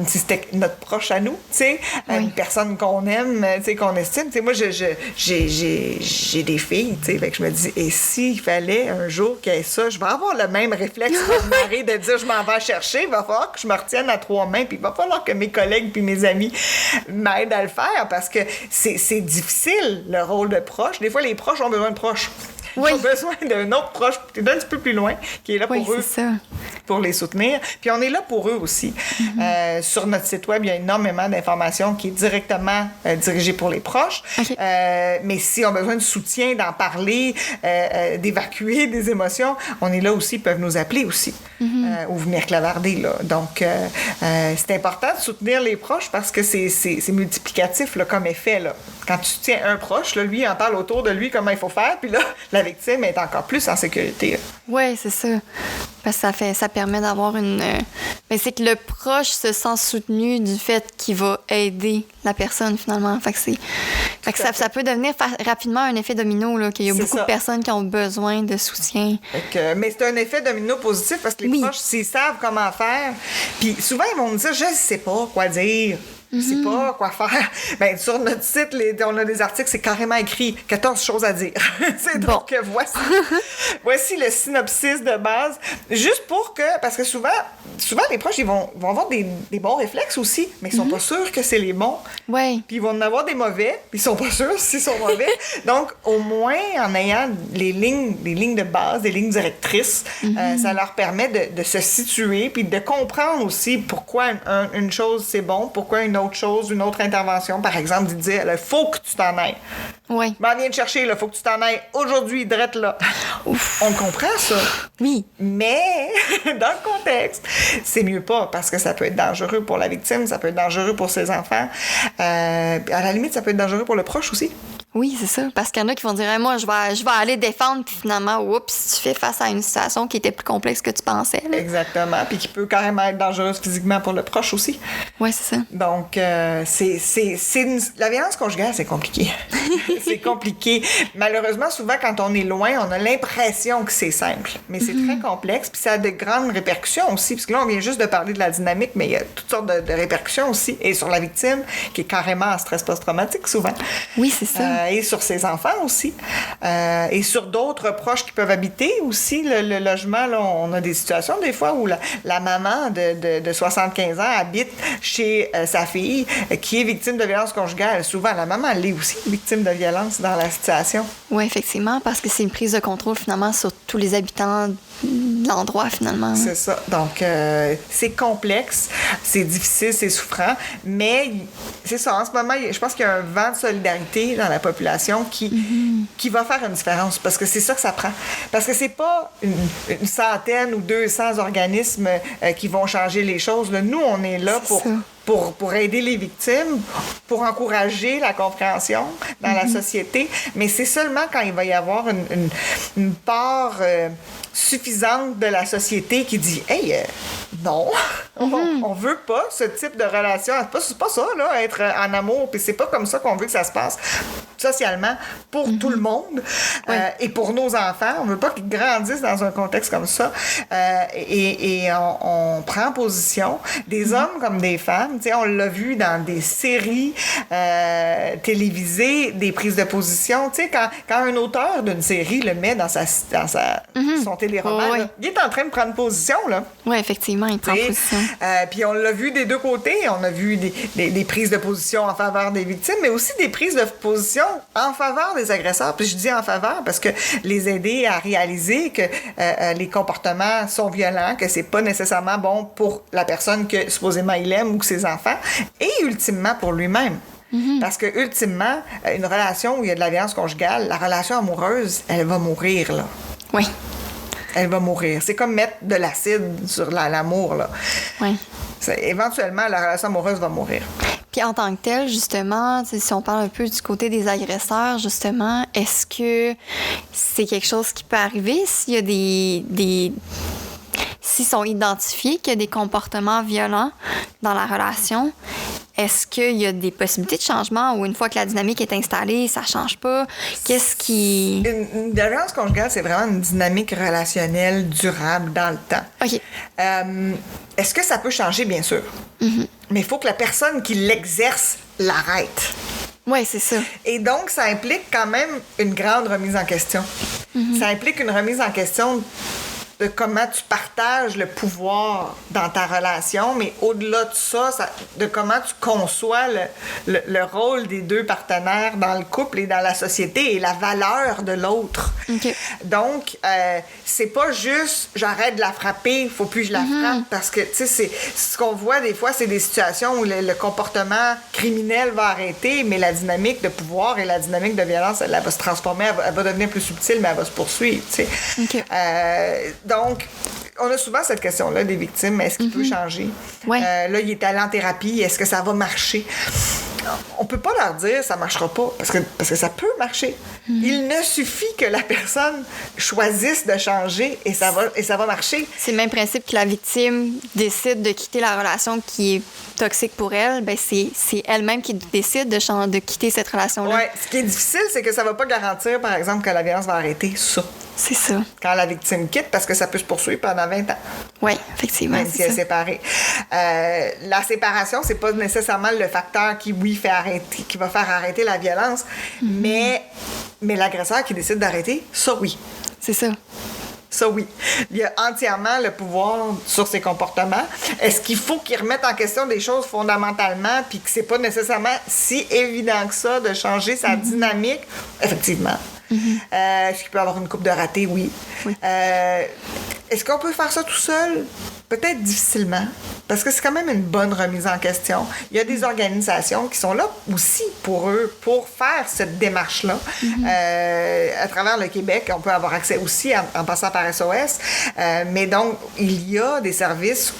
Si c'était notre proche à nous, tu sais, une personne qu'on aime, tu sais, qu'on estime. Tu sais, moi, j'ai des filles, tu sais, fait que je me dis, et s'il fallait un jour qu'il y ait ça, je vais avoir le même réflexe de dire, je m'en vais chercher, il va falloir que je me retienne à 3 mains, puis il va falloir que mes collègues puis mes amis m'aident à le faire, parce que c'est difficile, le rôle de proche. Des fois, les proches ont besoin de proches. Ils ont besoin d'un autre proche, un petit peu plus loin, qui est là pour eux, pour les soutenir. Puis on est là pour eux aussi. Sur notre site web, il y a énormément d'informations qui est directement dirigée pour les proches. Mais s'ils ont besoin de soutien, d'en parler, d'évacuer des émotions, on est là aussi, ils peuvent nous appeler aussi. Ou venir clavarder, là. Donc, c'est important de soutenir les proches parce que c'est multiplicatif, là, comme effet, là. Quand tu tiens un proche, là, lui, il en parle autour de lui comment il faut faire, puis là, la victime est encore plus en sécurité. Oui, c'est ça. Parce que ça permet d'avoir une... Mais c'est que le proche se sent soutenu du fait qu'il va aider la personne, finalement. Fait que ça peut devenir rapidement un effet domino, là, qu'il y a beaucoup de personnes qui ont besoin de soutien. Mais c'est un effet domino positif parce que les proches, s'ils savent comment faire, puis souvent, ils vont me dire « Je sais pas quoi dire ». C'est pas quoi faire. Ben, sur notre site, on a des articles, c'est carrément écrit 14 choses à dire. Donc, voici le synopsis de base. Juste pour que, parce que souvent les proches, ils vont avoir des bons réflexes aussi, mais ils sont pas sûrs que c'est les bons. Ouais. Puis ils vont en avoir des mauvais, puis ils sont pas sûrs s'ils sont mauvais. Donc, au moins, en ayant les lignes de base, des lignes directrices, ça leur permet de se situer, puis de comprendre aussi pourquoi une chose, c'est bon, pourquoi une autre chose, une autre intervention, par exemple, de dire, il faut que tu t'en ailles. Oui. Ben, viens te chercher, il faut que tu t'en ailles aujourd'hui, drette là. Ouf. On comprend ça. Oui. Mais, dans le contexte, c'est mieux pas, parce que ça peut être dangereux pour la victime, ça peut être dangereux pour ses enfants. À la limite, ça peut être dangereux pour le proche aussi. Oui, c'est ça. Parce qu'il y en a qui vont dire hey, moi, je vais aller défendre, puis finalement, oups, tu fais face à une situation qui était plus complexe que tu pensais. Là. Exactement. Puis qui peut carrément être dangereuse physiquement pour le proche aussi. Oui, c'est ça. Donc, la violence conjugale, c'est compliqué. C'est compliqué. Malheureusement, souvent, quand on est loin, on a l'impression que c'est simple. Mais c'est très complexe, puis ça a de grandes répercussions aussi. Parce que là, on vient juste de parler de la dynamique, mais il y a toutes sortes de répercussions aussi. Et sur la victime, qui est carrément en stress post-traumatique, souvent. Oui, c'est ça. Et sur ses enfants aussi. Et sur d'autres proches qui peuvent habiter aussi le logement. Là, on a des situations, des fois, où la maman de 75 ans habite chez sa fille qui est victime de violence conjugale. Souvent, la maman, elle est aussi victime de violence dans la situation. Oui, effectivement, parce que c'est une prise de contrôle, finalement, sur tous les habitants de l'endroit, finalement. C'est ça. Donc, c'est complexe, c'est difficile, c'est souffrant, mais c'est ça. En ce moment, je pense qu'il y a un vent de solidarité dans la population qui va faire une différence, parce que c'est ça que ça prend. Parce que c'est pas une centaine ou 200 organismes qui vont changer les choses. Là, nous, on est là pour aider les victimes, pour encourager la compréhension dans la société, mais c'est seulement quand il va y avoir une part suffisante de la société qui dit « Hey, non, on veut pas ce type de relation. C'est pas ça, là, être en amour, puis c'est pas comme ça qu'on veut que ça se passe socialement pour tout le monde et pour nos enfants. On veut pas qu'ils grandissent dans un contexte comme ça. Et on prend position, des hommes comme des femmes. On l'a vu dans des séries télévisées, des prises de position. Quand un auteur d'une série le met dans son téléroman, là, il est en train de prendre position. Oui, effectivement, il prend position. Puis on l'a vu des deux côtés. On a vu des prises de position en faveur des victimes, mais aussi des prises de position en faveur des agresseurs. Puis je dis en faveur parce que les aider à réaliser que les comportements sont violents, que c'est pas nécessairement bon pour la personne que supposément il aime ou que ses enfants, et ultimement pour lui-même. Parce que ultimement, une relation où il y a de la violence conjugale, la relation amoureuse, elle va mourir, là. Oui. Elle va mourir. C'est comme mettre de l'acide sur l'amour, là. Oui. Éventuellement, la relation amoureuse va mourir. Puis en tant que tel, justement, si on parle un peu du côté des agresseurs, justement, est-ce que c'est quelque chose qui peut arriver s'il y a s'ils sont identifiés qu'il y a des comportements violents dans la relation? Est-ce qu'il y a des possibilités de changement ou une fois que la dynamique est installée, ça change pas? Qu'est-ce qui... La violence conjugale, c'est vraiment une dynamique relationnelle durable dans le temps. OK. Est-ce que ça peut changer? Bien sûr. Mais il faut que la personne qui l'exerce l'arrête. Oui, c'est ça. Et donc, ça implique quand même une grande remise en question. Ça implique une remise en question de comment tu partages le pouvoir dans ta relation, mais au-delà de ça, de comment tu conçois le rôle des deux partenaires dans le couple et dans la société et la valeur de l'autre. Okay. Donc, c'est pas juste j'arrête de la frapper, il faut plus que je la frappe, parce que, tu sais, ce qu'on voit des fois, c'est des situations où le comportement criminel va arrêter, mais la dynamique de pouvoir et la dynamique de violence, elle va se transformer, elle va devenir plus subtile, mais elle va se poursuivre, tu sais. Okay. Donc, on a souvent cette question-là des victimes. Est-ce qu'il peut changer? Ouais. Là, il est allé en thérapie. Est-ce que ça va marcher? On peut pas leur dire ça marchera pas, parce que ça peut marcher. Il ne suffit que la personne choisisse de changer et ça va marcher. C'est le même principe que la victime décide de quitter la relation qui est toxique pour elle, ben c'est elle-même qui décide de quitter cette relation-là. Oui. Ce qui est difficile, c'est que ça va pas garantir, par exemple, que la violence va arrêter ça. C'est ça. Quand la victime quitte, parce que ça peut se poursuivre pendant 20 ans. Oui, effectivement. Même si elle est séparée. La séparation, c'est pas nécessairement le facteur qui, oui, qui va faire arrêter la violence, mais l'agresseur qui décide d'arrêter, ça, oui. C'est ça. Ça, oui. Il a entièrement le pouvoir sur ses comportements. Est-ce qu'il faut qu'il remette en question des choses fondamentalement puis que c'est pas nécessairement si évident que ça de changer sa dynamique? Effectivement. Est-ce qu'il peut avoir une coupe de ratés? Oui. Est-ce qu'on peut faire ça tout seul? Peut-être difficilement, parce que c'est quand même une bonne remise en question. Il y a des organisations qui sont là aussi pour eux, pour faire cette démarche-là. À travers le Québec, on peut avoir accès aussi en passant par SOS. Mais donc, il y a des services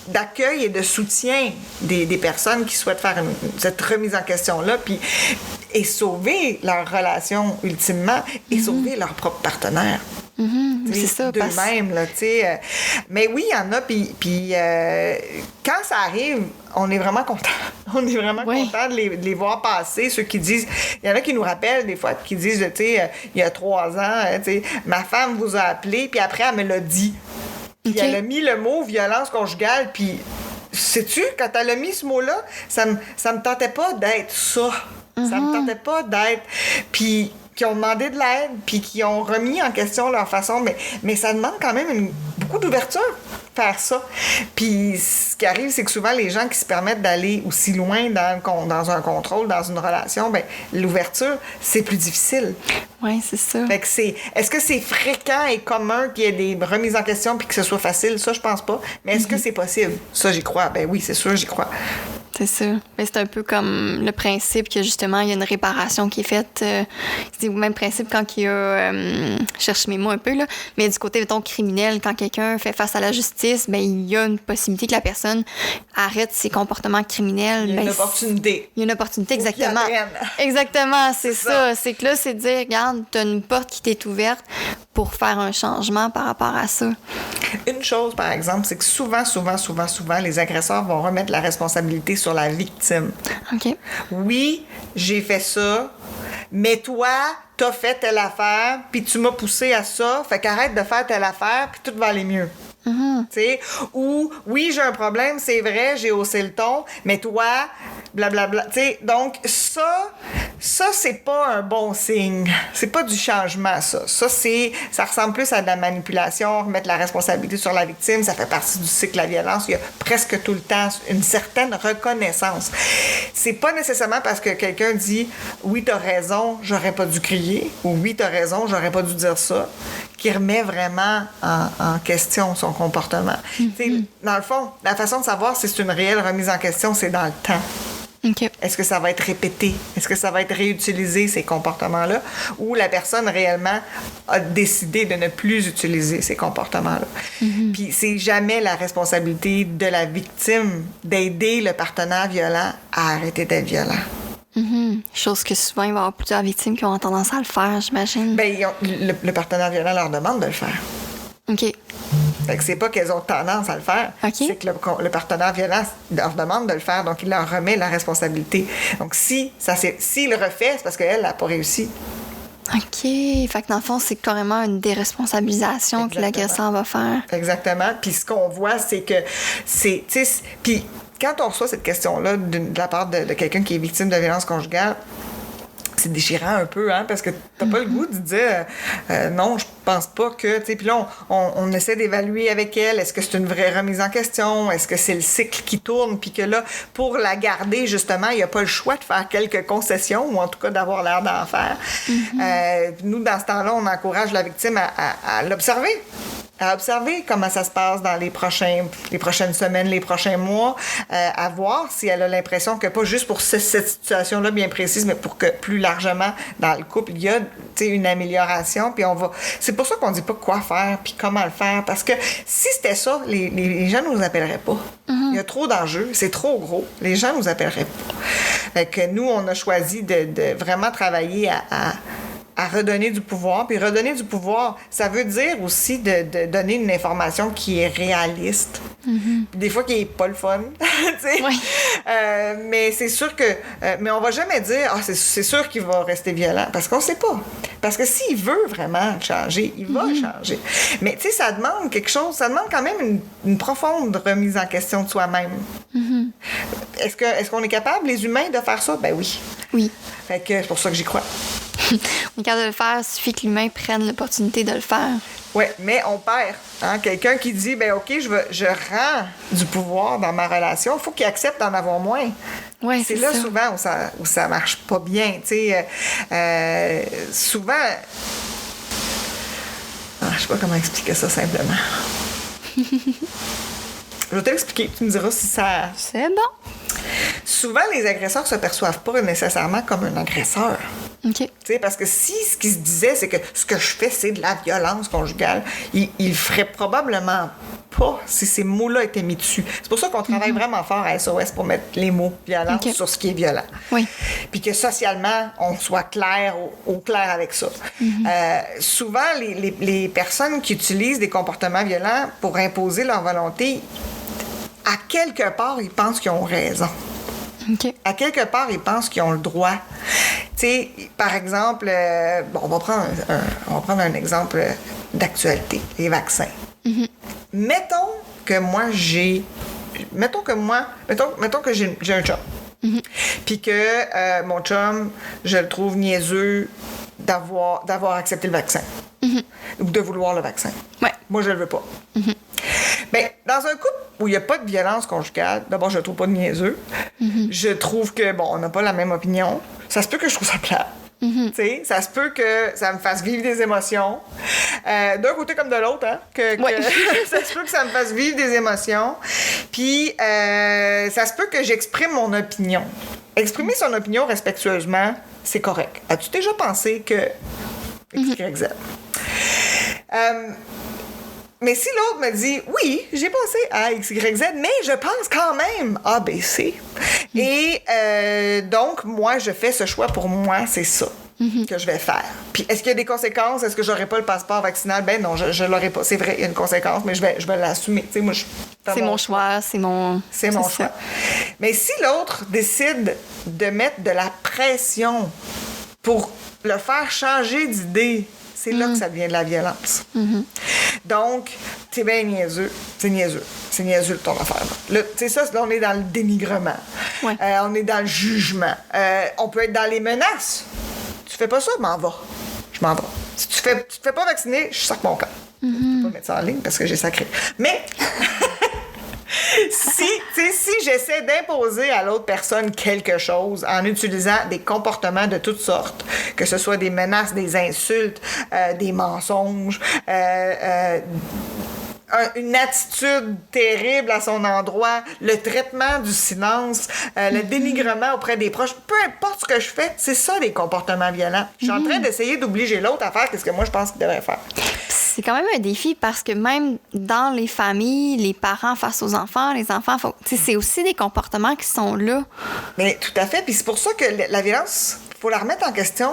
d'accueil et de soutien des personnes qui souhaitent faire cette remise en question-là, et sauver leur relation ultimement, et sauver leur propre partenaire. C'est ça. D'eux-mêmes, là, tu sais. Mais oui, il y en a, puis quand ça arrive, on est vraiment content. On est vraiment content de les voir passer. Ceux qui disent... Il y en a qui nous rappellent des fois, qui disent, tu sais, il y a 3 ans, tu sais, ma femme vous a appelé, puis après, elle me l'a dit. Puis elle a mis le mot violence conjugale, puis sais-tu, quand elle a mis ce mot-là, ça me tentait pas d'être ça. Ça me tentait pas d'être... Puis qui ont demandé de l'aide, puis qui ont remis en question leur façon, mais ça demande quand même beaucoup d'ouverture, faire ça. Puis ce qui arrive, c'est que souvent, les gens qui se permettent d'aller aussi loin dans un contrôle, dans une relation, ben l'ouverture, c'est plus difficile. Oui, c'est ça. Fait que est-ce que c'est fréquent et commun qu'il y ait des remises en question puis que ce soit facile? Ça, je pense pas. Mais est-ce que c'est possible? Ça, j'y crois. Ben oui, c'est sûr, j'y crois. C'est ça. Mais c'est un peu comme le principe que, justement, il y a une réparation qui est faite. C'est le même principe quand il y a... je cherche mes mots un peu, là. Mais du côté, mettons, criminel, quand quelqu'un fait face à la justice, ben il y a une possibilité que la personne arrête ses comportements criminels. Il y a une opportunité. Il y a une opportunité, exactement. Exactement, c'est ça. C'est que là, c'est de dire, regarde, t'as une porte qui t'est ouverte pour faire un changement par rapport à ça. Une chose, par exemple, c'est que souvent, les agresseurs vont remettre la responsabilité sur la victime. OK. Oui, j'ai fait ça, mais toi, t'as fait telle affaire, puis tu m'as poussé à ça, fait qu'arrête de faire telle affaire, puis tout va aller mieux. T'sais, ou oui, j'ai un problème, c'est vrai, j'ai haussé le ton, mais toi, blablabla. T'sais, donc, ça, c'est pas un bon signe. C'est pas du changement, ça. Ça ressemble plus à de la manipulation, remettre la responsabilité sur la victime, ça fait partie du cycle de la violence. Il y a presque tout le temps une certaine reconnaissance. C'est pas nécessairement parce que quelqu'un dit « Oui, t'as raison, j'aurais pas dû crier » ou « Oui, t'as raison, j'aurais pas dû dire ça », qui remet vraiment en question son comportement. Dans le fond, la façon de savoir si c'est une réelle remise en question, c'est dans le temps. Okay. Est-ce que ça va être répété? Est-ce que ça va être réutilisé, ces comportements-là? Ou la personne réellement a décidé de ne plus utiliser ces comportements-là? Puis c'est jamais la responsabilité de la victime d'aider le partenaire violent à arrêter d'être violent. Chose que souvent, il va y avoir plusieurs victimes qui ont tendance à le faire, j'imagine. Ben, le partenaire violent leur demande de le faire. OK. Fait que c'est pas qu'elles ont tendance à le faire. Okay. C'est que le partenaire violent leur demande de le faire, donc il leur remet la responsabilité. Donc s'il le refait, c'est parce qu'elle n'a pas réussi. OK. Fait que dans le fond, c'est carrément une déresponsabilisation que l'agresseur va faire. Exactement. Puis ce qu'on voit, c'est que puis quand on reçoit cette question-là de la part de quelqu'un qui est victime de violence conjugale, c'est déchirant un peu, hein, parce que t'as pas le goût de dire non, je pense pas que, tu sais, puis là, on essaie d'évaluer avec elle, est-ce que c'est une vraie remise en question, est-ce que c'est le cycle qui tourne, puis que là, pour la garder, justement, il n'y a pas le choix de faire quelques concessions, ou en tout cas d'avoir l'air d'en faire. Nous, dans ce temps-là, on encourage la victime à l'observer. À observer comment ça se passe dans les prochaines semaines, les prochains mois, à voir si elle a l'impression que pas juste pour cette situation-là bien précise, mais pour que plus largement dans le couple, il y a une amélioration. Puis c'est pour ça qu'on dit pas quoi faire puis comment le faire, parce que si c'était ça, les gens ne nous appelleraient pas. Il y a trop d'enjeux, c'est trop gros. Les gens nous appelleraient pas. Fait que nous, on a choisi de vraiment travailler à à redonner du pouvoir. Puis redonner du pouvoir, ça veut dire aussi de donner une information qui est réaliste. Des fois, qui est pas le fun. Oui. Mais c'est sûr que... mais on va jamais dire, c'est sûr qu'il va rester violent. Parce qu'on sait pas. Parce que s'il veut vraiment changer, il va changer. Mais tu sais, ça demande quelque chose, ça demande quand même une profonde remise en question de soi-même. Est-ce qu'on est capable, les humains, de faire ça? Ben oui. Oui. Fait que c'est pour ça que j'y crois. On est capable de le faire, il suffit que l'humain prenne l'opportunité de le faire. Oui, mais on perd. Hein? Quelqu'un qui dit, ben OK, je rends du pouvoir dans ma relation, il faut qu'il accepte d'en avoir moins. Oui, c'est là ça. souvent où ça marche pas bien. Souvent... je sais pas comment expliquer ça simplement. Je vais te l'expliquer. Tu me diras si ça... C'est bon. Souvent, les agresseurs se perçoivent pas nécessairement comme un agresseur. OK. Parce que si ce qui se disait, c'est que ce que je fais, c'est de la violence conjugale, il ferait probablement pas si ces mots-là étaient mis dessus. C'est pour ça qu'on travaille vraiment fort à SOS pour mettre les mots violence sur ce qui est violent. Oui. Puis que socialement, on soit clair, au clair avec ça. Souvent, les personnes qui utilisent des comportements violents pour imposer leur volonté, à quelque part, ils pensent qu'ils ont raison. OK. À quelque part, ils pensent qu'ils ont le droit. Tu sais, par exemple, on va prendre un exemple d'actualité, les vaccins. Mettons que j'ai un chum. Puis que mon chum, je le trouve niaiseux d'avoir accepté le vaccin. Ou de vouloir le vaccin. Ouais. Moi, je le veux pas. Bien, dans un couple où il n'y a pas de violence conjugale, d'abord, je le trouve pas niaiseux. Je trouve que, on n'a pas la même opinion. Ça se peut que je trouve ça plate. T'sais, ça se peut que ça me fasse vivre des émotions. D'un côté comme de l'autre, hein? Ça se peut que ça me fasse vivre des émotions. Puis, ça se peut que j'exprime mon opinion. Exprimer son opinion respectueusement, c'est correct. As-tu déjà pensé que... X, Y, Z. Mais si l'autre me dit « Oui, j'ai pensé à X, Y, Z, mais je pense quand même A, B, C. » Et donc, moi, je fais ce choix pour moi, c'est ça que je vais faire. Puis, est-ce qu'il y a des conséquences? Est-ce que j'aurai pas le passeport vaccinal? Ben non, je l'aurai pas. C'est vrai, il y a une conséquence, mais je vais l'assumer. Tu sais, moi, c'est mon choix, c'est mon choix. Mais si l'autre décide de mettre de la pression pour le faire changer d'idée, c'est là que ça devient de la violence. Donc, c'est bien niaiseux. C'est niaiseux ton affaire. Là, tu sais, ça, là, on est dans le dénigrement. Ouais. On est dans le jugement. On peut être dans les menaces. Tu fais pas ça, je m'en vais. Si tu te fais pas vacciner, je sac mon camp. Je peux pas mettre ça en ligne parce que j'ai sacré. Mais... si j'essaie d'imposer à l'autre personne quelque chose en utilisant des comportements de toutes sortes, que ce soit des menaces, des insultes, des mensonges, une attitude terrible à son endroit, le traitement du silence, le dénigrement auprès des proches, peu importe ce que je fais, c'est ça les comportements violents. Je suis en train d'essayer d'obliger l'autre à faire ce que moi je pense qu'il devrait faire. C'est quand même un défi parce que même dans les familles, les parents face aux enfants, les enfants, c'est aussi des comportements qui sont là. Mais tout à fait, puis c'est pour ça que la violence, faut la remettre en question.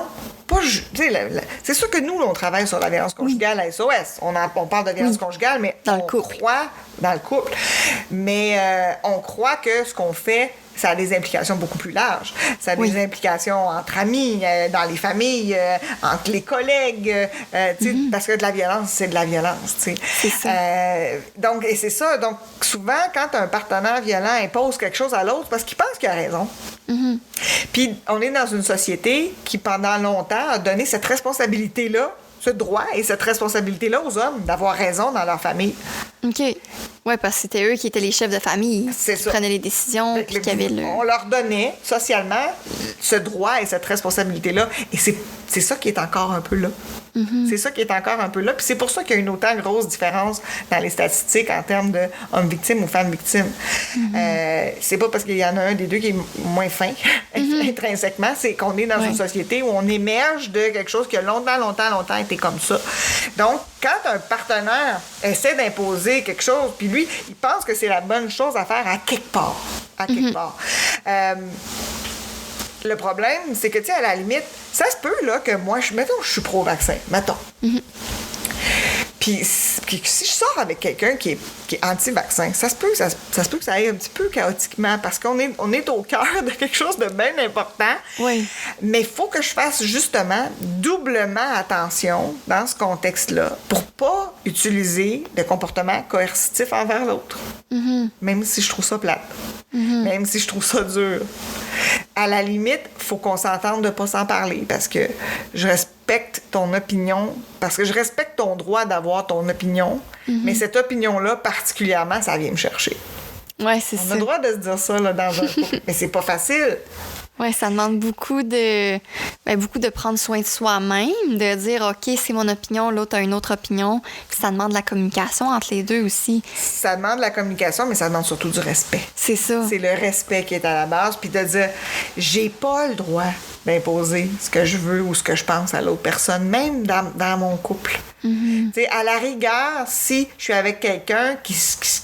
C'est sûr que nous, on travaille sur la violence conjugale à SOS. On parle de violence conjugale, mais on croit dans le couple. Mais on croit que ce qu'on fait, ça a des implications beaucoup plus larges. Ça a des implications entre amis, dans les familles, entre les collègues, parce que de la violence, c'est de la violence. C'est ça. Donc, et c'est ça. Donc, souvent, quand un partenaire violent impose quelque chose à l'autre, parce qu'il pense qu'il a raison. Puis, on est dans une société qui, pendant longtemps, a donné cette responsabilité-là, ce droit et cette responsabilité-là aux hommes d'avoir raison dans leur famille. OK. Oui, parce que c'était eux qui étaient les chefs de famille. C'est qui ça. prenaient les décisions. Puis qui avaient on leur donnait, socialement, ce droit et cette responsabilité-là. Et c'est ça qui est encore un peu là. C'est ça qui est encore un peu là. Puis c'est pour ça qu'il y a une autant grosse différence dans les statistiques en termes de hommes victimes ou femmes victimes. C'est pas parce qu'il y en a un des deux qui est moins fin intrinsèquement, c'est qu'on est dans une société où on émerge de quelque chose qui a longtemps été comme ça. Donc, quand un partenaire essaie d'imposer quelque chose, puis lui, il pense que c'est la bonne chose à faire à quelque part. le problème, c'est que, tu sais, à la limite, ça se peut, là, que moi, mettons, je suis pro-vaccin, mettons. Puis si je sors avec quelqu'un qui est anti-vaccin, ça se peut que ça aille un petit peu chaotiquement parce qu'on est au cœur de quelque chose de bien important. Oui. Mais il faut que je fasse justement doublement attention dans ce contexte-là pour pas utiliser de comportements coercitifs envers l'autre. Même si je trouve ça plate. Même si je trouve ça dur. À la limite, il faut qu'on s'entende de pas s'en parler parce que je respecte ton opinion, parce que je respecte ton droit d'avoir ton opinion, mais cette opinion-là, particulièrement, ça vient me chercher. Oui, c'est ça. On a le droit de se dire ça là, dans un couple, mais c'est pas facile. Oui, ça demande beaucoup de prendre soin de soi-même, de dire, OK, c'est mon opinion, l'autre a une autre opinion. Puis ça demande de la communication entre les deux aussi. Ça demande de la communication, mais ça demande surtout du respect. C'est ça. C'est le respect qui est à la base, puis de dire, j'ai pas le droit d'imposer ce que je veux ou ce que je pense à l'autre personne, même dans mon couple. Tu sais, à la rigueur, si je suis avec quelqu'un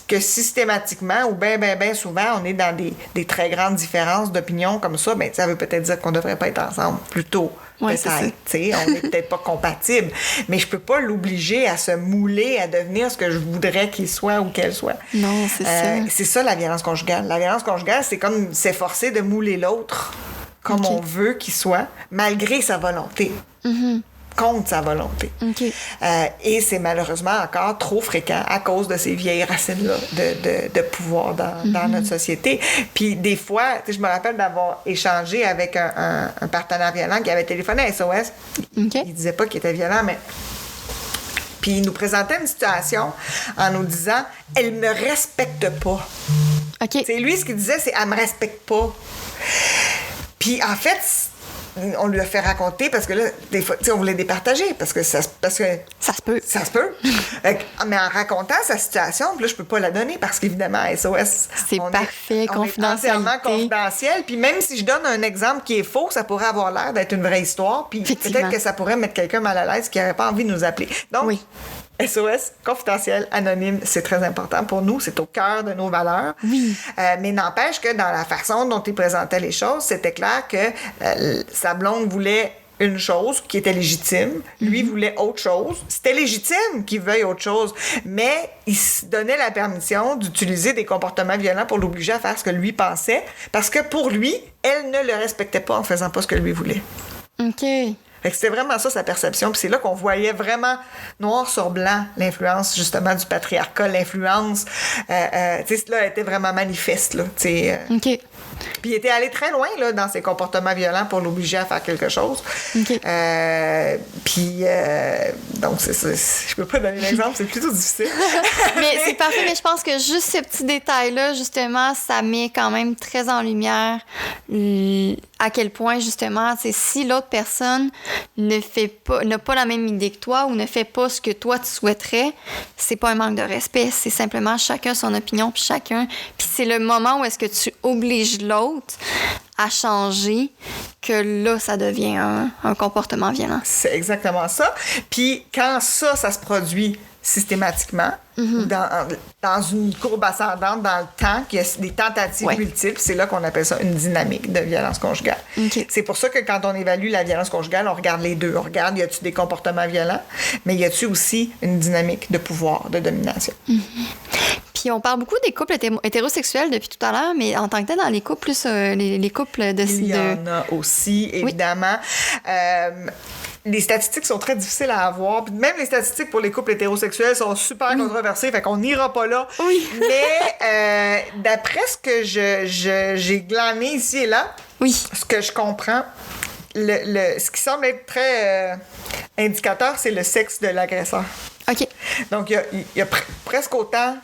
que systématiquement ou bien souvent, on est dans des très grandes différences d'opinion comme ça, ben ça veut peut-être dire qu'on devrait pas être ensemble plus tôt. Ouais, c'est ça. On n'est peut-être pas compatibles, mais je peux pas l'obliger à se mouler, à devenir ce que je voudrais qu'il soit ou qu'elle soit. Non, c'est ça. C'est ça, la violence conjugale. La violence conjugale, c'est comme s'efforcer de mouler l'autre comme on veut qu'il soit, malgré sa volonté. Contre sa volonté. Et c'est malheureusement encore trop fréquent à cause de ces vieilles racines-là de pouvoir dans notre société. Puis des fois, je me rappelle d'avoir échangé avec un partenaire violent qui avait téléphoné à SOS. Il disait pas qu'il était violent, mais... Puis il nous présentait une situation en nous disant « Elle me respecte pas. » C'est lui, ce qu'il disait, c'est « Elle me respecte pas. » Puis en fait... On lui a fait raconter parce que là, des fois, on voulait départager parce que ça se peut. Ça se peut. Mais en racontant sa situation, puis là, je peux pas la donner parce qu'évidemment, SOS. C'est parfait, confidentialité. On est entièrement confidentiel. Puis même si je donne un exemple qui est faux, ça pourrait avoir l'air d'être une vraie histoire. Puis peut-être que ça pourrait mettre quelqu'un mal à l'aise qui n'aurait pas envie de nous appeler. Donc, SOS, confidentiel, anonyme, c'est très important pour nous. C'est au cœur de nos valeurs. Oui. Mais n'empêche que dans la façon dont il présentait les choses, c'était clair que sa blonde voulait une chose qui était légitime. Lui voulait autre chose. C'était légitime qu'il veuille autre chose, mais il se donnait la permission d'utiliser des comportements violents pour l'obliger à faire ce que lui pensait, parce que pour lui, elle ne le respectait pas en faisant pas ce que lui voulait. OK. Fait que c'était vraiment ça, sa perception. Puis c'est là qu'on voyait vraiment noir sur blanc l'influence, justement, du patriarcat, l'influence. Tu sais, cela était vraiment manifeste, là. OK. Puis il était allé très loin, là, dans ses comportements violents pour l'obliger à faire quelque chose. OK. Donc, c'est ça. Je peux pas donner l'exemple, c'est plutôt difficile. Mais c'est parfait, mais je pense que juste ces petits détails-là, justement, ça met quand même très en lumière à quel point, justement, si l'autre personne n'a pas la même idée que toi ou ne fait pas ce que toi tu souhaiterais, c'est pas un manque de respect, c'est simplement chacun son opinion, puis c'est le moment où est-ce que tu obliges l'autre à changer que là, ça devient un comportement violent. C'est exactement ça. Puis quand ça se produit systématiquement, dans une courbe ascendante dans le temps, qu'il y a des tentatives multiples, c'est là qu'on appelle ça une dynamique de violence conjugale. Okay. C'est pour ça que quand on évalue la violence conjugale, on regarde les deux. On regarde, y a-tu des comportements violents, mais y a-tu aussi une dynamique de pouvoir, de domination. Puis on parle beaucoup des couples hétérosexuels depuis tout à l'heure, mais en tant que tel, dans les couples, plus les couples de... Il y en a aussi, évidemment. Les statistiques sont très difficiles à avoir. Puis même les statistiques pour les couples hétérosexuels sont super controversées, fait qu'on n'ira pas là. Oui. Mais d'après ce que j'ai glané ici et là, ce que je comprends, ce qui semble être très indicateur, c'est le sexe de l'agresseur. OK. Donc, il y a presque autant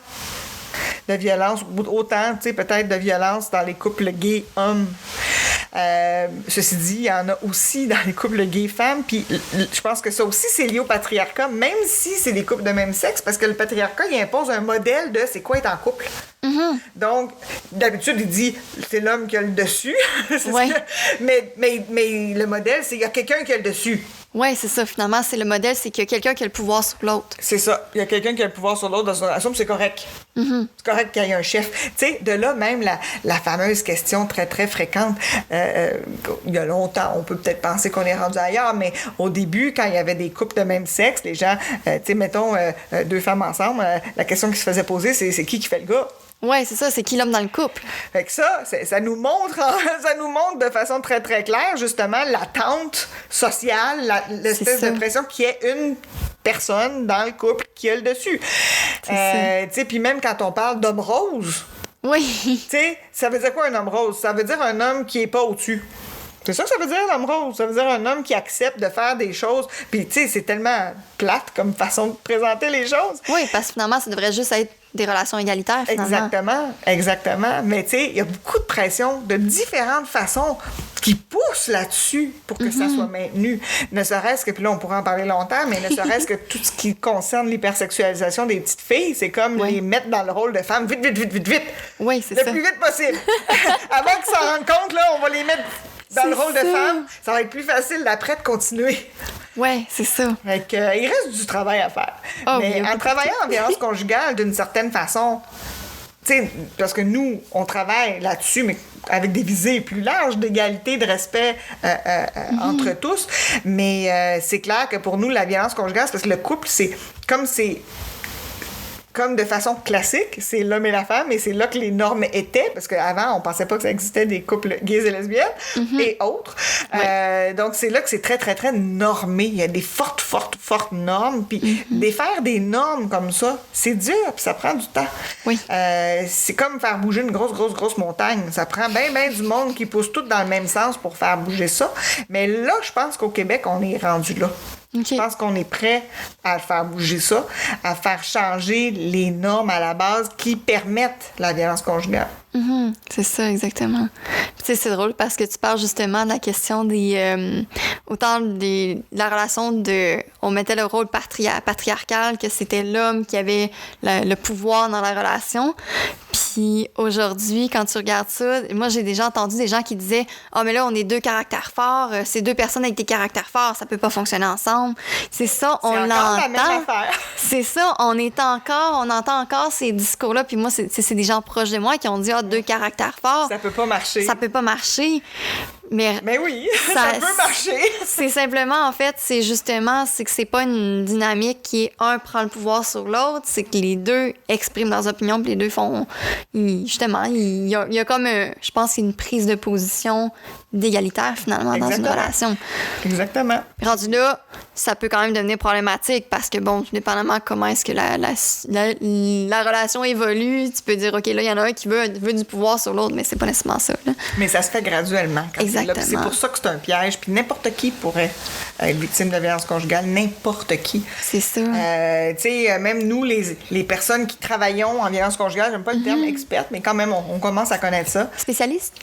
de violence, autant, tu sais, peut-être de violence dans les couples gays hommes. Ceci dit, il y en a aussi dans les couples gays-femmes, puis je pense que ça aussi, c'est lié au patriarcat, même si c'est des couples de même sexe, parce que le patriarcat, il impose un modèle de c'est quoi être en couple. Donc, d'habitude, il dit c'est l'homme qui a le dessus. Mais le modèle, c'est qu'il y a quelqu'un qui a le dessus. Oui, c'est ça. Finalement, c'est le modèle, c'est qu'il y a quelqu'un qui a le pouvoir sur l'autre. C'est ça. Il y a quelqu'un qui a le pouvoir sur l'autre dans une relation, puis c'est correct. C'est correct qu'il y ait un chef. Tu sais, de là, même la fameuse question très, très fréquente, il y a longtemps, on peut peut-être penser qu'on est rendu ailleurs, mais au début, quand il y avait des couples de même sexe, les gens, tu sais, mettons, deux femmes ensemble, la question qui se faisait poser, c'est qui fait le gars? Oui, c'est ça, c'est qui l'homme dans le couple. Fait que ça nous montre de façon très, très claire, justement, l'attente sociale, l'espèce de pression qu'il y ait une personne dans le couple qui a le dessus. Tu sais, puis même quand on parle d'homme rose, tu sais, ça veut dire quoi un homme rose? Ça veut dire un homme qui est pas au-dessus. C'est ça que ça veut dire, l'homme rose. Ça veut dire un homme qui accepte de faire des choses. Puis, tu sais, c'est tellement plate comme façon de présenter les choses. Oui, parce que finalement, ça devrait juste être des relations égalitaires, finalement. Exactement. Mais, tu sais, il y a beaucoup de pression de différentes façons qui poussent là-dessus pour que ça soit maintenu. Ne serait-ce que, puis là, on pourra en parler longtemps, mais ne serait-ce que tout ce qui concerne l'hypersexualisation des petites filles, c'est comme les mettre dans le rôle de femme vite. Oui, c'est ça. Le plus vite possible. Avant qu'ils s'en rendent compte, là, on va les mettre dans le rôle de femme. Ça va être plus facile d'après de continuer. Oui, c'est ça. Fait que, il reste du travail à faire. Mais en travaillant en violence conjugale, d'une certaine façon, tu sais, parce que nous, on travaille là-dessus, mais avec des visées plus larges d'égalité, de respect entre tous. Mais c'est clair que pour nous, la violence conjugale, c'est parce que le couple, c'est comme de façon classique, c'est l'homme et la femme, et c'est là que les normes étaient, parce qu'avant, on pensait pas que ça existait des couples gays et lesbiennes et autres. Donc, c'est là que c'est très, très, très normé. Il y a des fortes normes, puis défaire des normes comme ça, c'est dur, puis ça prend du temps. C'est comme faire bouger une grosse montagne. Ça prend bien du monde qui pousse tout dans le même sens pour faire bouger ça. Mais là, je pense qu'au Québec, on est rendu là. Je pense qu'on est prêt à faire bouger ça, à faire changer les normes à la base qui permettent la violence conjugale. C'est ça, exactement. Tu sais, c'est drôle parce que tu parles justement de la question des... autant de la relation de... On mettait le rôle patriarcal, que c'était l'homme qui avait le pouvoir dans la relation. Puis aujourd'hui, quand tu regardes ça, moi, j'ai déjà entendu des gens qui disaient « Ah, mais là, on est deux caractères forts. C'est deux personnes avec des caractères forts. Ça peut pas fonctionner ensemble. » C'est ça, on l'entend. La même affaire. C'est ça, on entend encore ces discours-là. Puis moi, c'est des gens proches de moi qui ont dit « Ah, deux caractères forts. Ça peut pas marcher. » Ça peut pas marcher. Mais oui, ça peut marcher. C'est simplement, en fait, c'est que c'est pas une dynamique qui est un prend le pouvoir sur l'autre, c'est que les deux expriment leurs opinions, puis les deux font... Justement, il y a comme, je pense, une prise de position d'égalitaire, finalement, dans une relation. Exactement. Rendu là, ça peut quand même devenir problématique parce que, bon, dépendamment comment est-ce que la relation évolue, tu peux dire, OK, là, il y en a un qui veut du pouvoir sur l'autre, mais c'est pas nécessairement ça. Là. Mais ça se fait graduellement. Exactement. C'est pour ça que c'est un piège. Puis n'importe qui pourrait être victime de violence conjugale. N'importe qui. C'est ça. Tu sais, même nous, les personnes qui travaillons en violence conjugale, j'aime pas le terme experte, mais quand même, on commence à connaître ça. Spécialiste?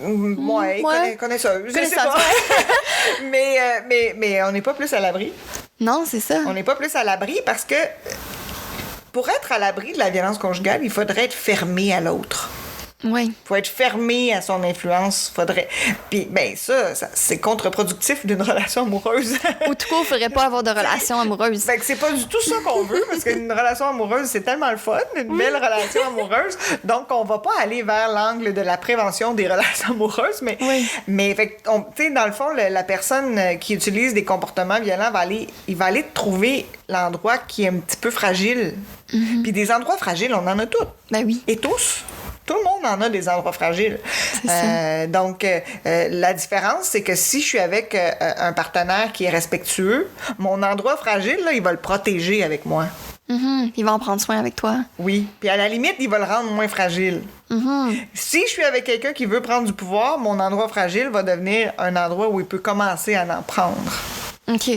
Ouais. Connaisseuse. Je sais pas. mais on n'est pas plus à l'abri. Non, c'est ça. On n'est pas plus à l'abri parce que pour être à l'abri de la violence conjugale, il faudrait être fermé à l'autre. Oui. Il faut être fermé à son influence. Puis, ben ça, c'est contre-productif d'une relation amoureuse. Ou tout cas, il ne faudrait pas avoir de relation amoureuse. Fait que c'est pas du tout ça qu'on veut, parce qu'une relation amoureuse, c'est tellement le fun, une belle relation amoureuse. Donc, on va pas aller vers l'angle de la prévention des relations amoureuses, mais fait que, tu sais, dans le fond, la personne qui utilise des comportements violents va aller trouver l'endroit qui est un petit peu fragile. Puis des endroits fragiles, on en a tous. Ben oui. Et tous. Tout le monde en a des endroits fragiles. Donc, la différence, c'est que si je suis avec un partenaire qui est respectueux, mon endroit fragile, là, il va le protéger avec moi. Il va en prendre soin avec toi. Oui. Puis à la limite, il va le rendre moins fragile. Si je suis avec quelqu'un qui veut prendre du pouvoir, mon endroit fragile va devenir un endroit où il peut commencer à en prendre. OK.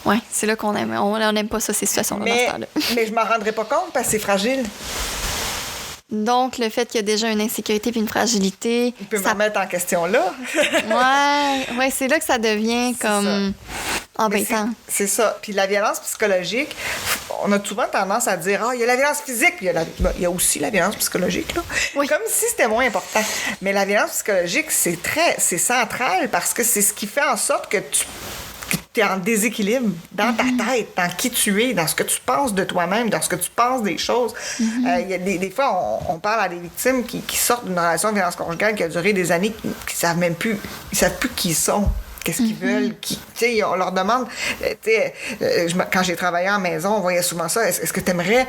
Oui, c'est là qu'on aime. On n'aime pas ça, ces situations-là, dans ce temps-là. Mais je m'en rendrai pas compte parce que c'est fragile. Donc, le fait qu'il y a déjà une insécurité puis une fragilité... Il peut me remettre en question là. ouais, c'est là que ça devient comme... embêtant. C'est ça. Puis la violence psychologique, on a souvent tendance à dire, il y a la violence physique, puis il y a aussi la violence psychologique, là. Oui. Comme si c'était moins important. Mais la violence psychologique, c'est central parce que c'est ce qui fait en sorte que tu es en déséquilibre dans ta tête, dans qui tu es, dans ce que tu penses de toi-même, dans ce que tu penses des choses. Il y a des fois, on parle à des victimes qui sortent d'une relation de violence conjugale qui a duré des années, qui savent même plus, ils savent plus qui ils sont. Qu'est-ce qu'ils veulent? On leur demande... quand j'ai travaillé en maison, on voyait souvent ça. Est-ce que tu aimerais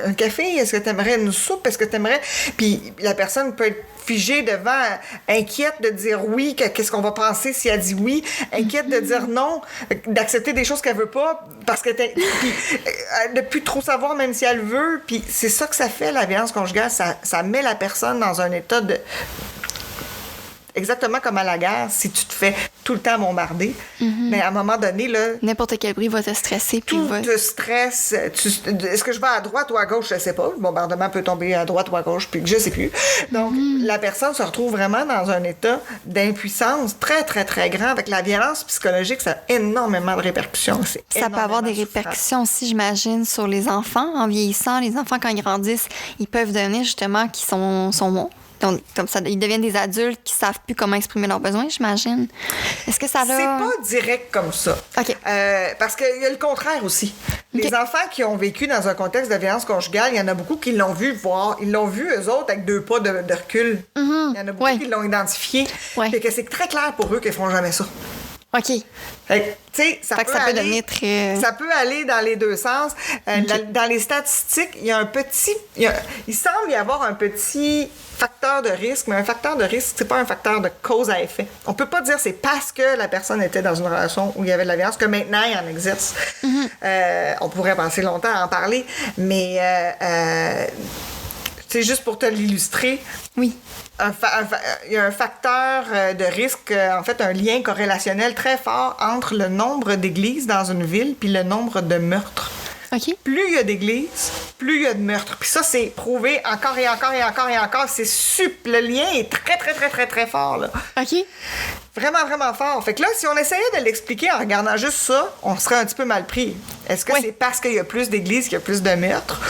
un café? Est-ce que tu aimerais une soupe? Est-ce que tu aimerais... Puis la personne peut être figée devant, inquiète de dire oui, qu'est-ce qu'on va penser si elle dit oui, inquiète de dire non, d'accepter des choses qu'elle veut pas, parce que de plus trop savoir même si elle veut. Puis c'est ça que ça fait, la violence conjugale. Ça met la personne dans un état de... Exactement comme à la guerre, si tu te fais tout le temps bombarder, mais à un moment donné, là... N'importe quel bruit va te stresser. Tout te stresse. Est-ce que je vais à droite ou à gauche? Je sais pas. Le bombardement peut tomber à droite ou à gauche, puis je sais plus. Donc, la personne se retrouve vraiment dans un état d'impuissance très, très, très grand. Avec la violence psychologique, ça a énormément de répercussions. Ça peut avoir des répercussions aussi, j'imagine, sur les enfants. En vieillissant, les enfants, quand ils grandissent, ils peuvent devenir justement qui sont bons. Donc, comme ça, ils deviennent des adultes qui savent plus comment exprimer leurs besoins, j'imagine. Est-ce que ça a... C'est pas direct comme ça. OK. Parce qu'il y a le contraire aussi. Les enfants qui ont vécu dans un contexte de violence conjugale, il y en a beaucoup qui l'ont vu eux autres avec 2 pas de recul. Il y en a beaucoup qui l'ont identifié. Fait que c'est très clair pour eux qu'ils feront jamais ça. OK. Ça peut devenir très... Ça peut aller dans les deux sens. Dans les statistiques, il y a il semble y avoir un petit facteur de risque, mais un facteur de risque, c'est pas un facteur de cause à effet. On peut pas dire c'est parce que la personne était dans une relation où il y avait de la violence que maintenant il en exerce. On pourrait passer longtemps à en parler, mais c'est juste pour te l'illustrer. Oui. Il y a un facteur de risque, en fait, un lien corrélationnel très fort entre le nombre d'églises dans une ville puis le nombre de meurtres. OK. Plus il y a d'églises, plus il y a de meurtres. Puis ça, c'est prouvé encore et encore et encore et encore. Le lien est très, très, très, très, très fort, là. OK. Vraiment, vraiment fort. Fait que là, si on essayait de l'expliquer en regardant juste ça, on serait un petit peu mal pris. Est-ce que c'est parce qu'il y a plus d'églises qu'il y a plus de meurtres?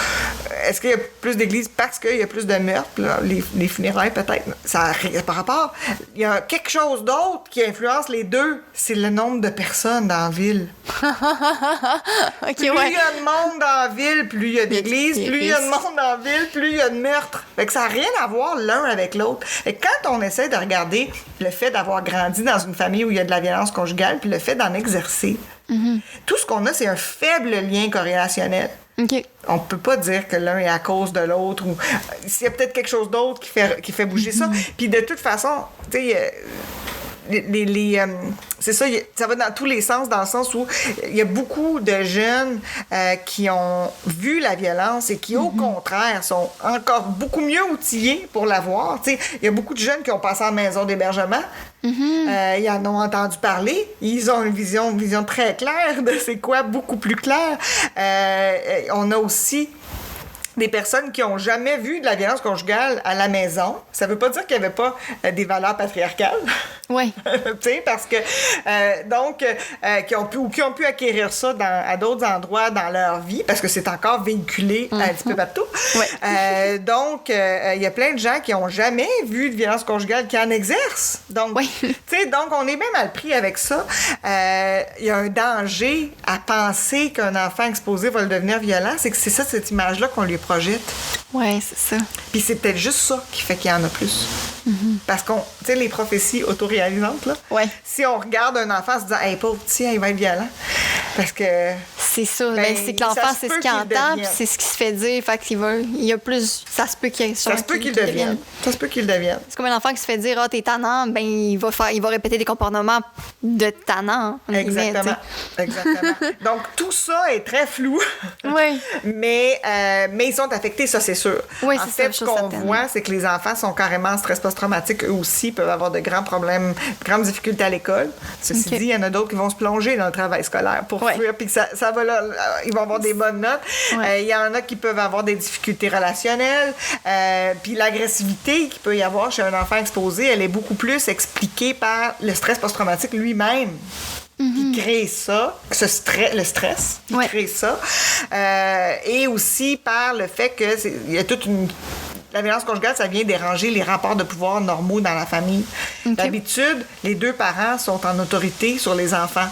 Est-ce qu'il y a plus d'églises parce qu'il y a plus de meurtres? Là, les funérailles, peut-être. Ça n'a pas rapport. Il y a quelque chose d'autre qui influence les deux. C'est le nombre de personnes dans la ville. OK, plus il y a de monde dans la ville, plus il y a d'églises. Plus il y a de monde dans la ville, plus il y a de meurtres. Fait que ça n'a rien à voir l'un avec l'autre. Et quand on essaie de regarder le fait d'avoir grandi dans une famille où il y a de la violence conjugale, puis le fait d'en exercer, tout ce qu'on a, c'est un faible lien corrélationnel. OK. On peut pas dire que l'un est à cause de l'autre ou s'il y a peut-être quelque chose d'autre qui fait bouger ça. Puis de toute façon, tu sais, c'est ça, ça va dans tous les sens, dans le sens où il y a beaucoup de jeunes qui ont vu la violence et qui, au contraire, sont encore beaucoup mieux outillés pour la voir. Il y a beaucoup de jeunes qui ont passé en maison d'hébergement. Ils en ont entendu parler. Ils ont une vision très claire de c'est quoi, beaucoup plus claire. On a aussi des personnes qui n'ont jamais vu de la violence conjugale à la maison. Ça veut pas dire qu'il n'y avait pas des valeurs patriarcales. Oui. Tu sais, parce que, qui ont pu acquérir ça à d'autres endroits dans leur vie, parce que c'est encore véhiculé un petit peu partout. Oui. Donc, il y a plein de gens qui n'ont jamais vu de violence conjugale qui en exercent. Donc, tu sais, donc on est bien mal pris avec ça. Il y a un danger à penser qu'un enfant exposé va le devenir violent. C'est que c'est ça, cette image-là qu'on lui projette. Oui, c'est ça. Puis c'est peut-être juste ça qui fait qu'il y en a plus. Parce qu'on, tu sais, les prophéties autoréalisantes, là. Ouais. Si on regarde un enfant en se disant, hey, pauvre petit, il va être violent. Parce que. C'est ça. C'est que l'enfant, c'est ce qu'il entend, puis c'est ce qui se fait dire. Fait qu'il va. Il y a plus. Ça se peut qu'il Ça se peut qu'il devienne. Ça se peut qu'il devienne. C'est comme un enfant qui se fait dire, t'es tannant, ben, il va répéter des comportements de tannant. Exactement. Exactement. Donc, tout ça est très flou. Oui. mais ils sont affectés, ça, c'est sûr. Oui, en fait, ce qu'on voit, c'est que les enfants sont carrément en stress post-traumatique. Eux aussi peuvent avoir de grands problèmes, de grandes difficultés à l'école. Ceci dit, il y en a d'autres qui vont se plonger dans le travail scolaire pour fuir, puis que ça va là, ils vont avoir des bonnes notes. Il y en a qui peuvent avoir des difficultés relationnelles. Puis l'agressivité qu'il peut y avoir chez un enfant exposé, elle est beaucoup plus expliquée par le stress post-traumatique lui-même. qui crée ça, le stress qui crée ça, et aussi par le fait que il y a toute une... La violence conjugale, ça vient déranger les rapports de pouvoir normaux dans la famille. D'habitude, les deux parents sont en autorité sur les enfants.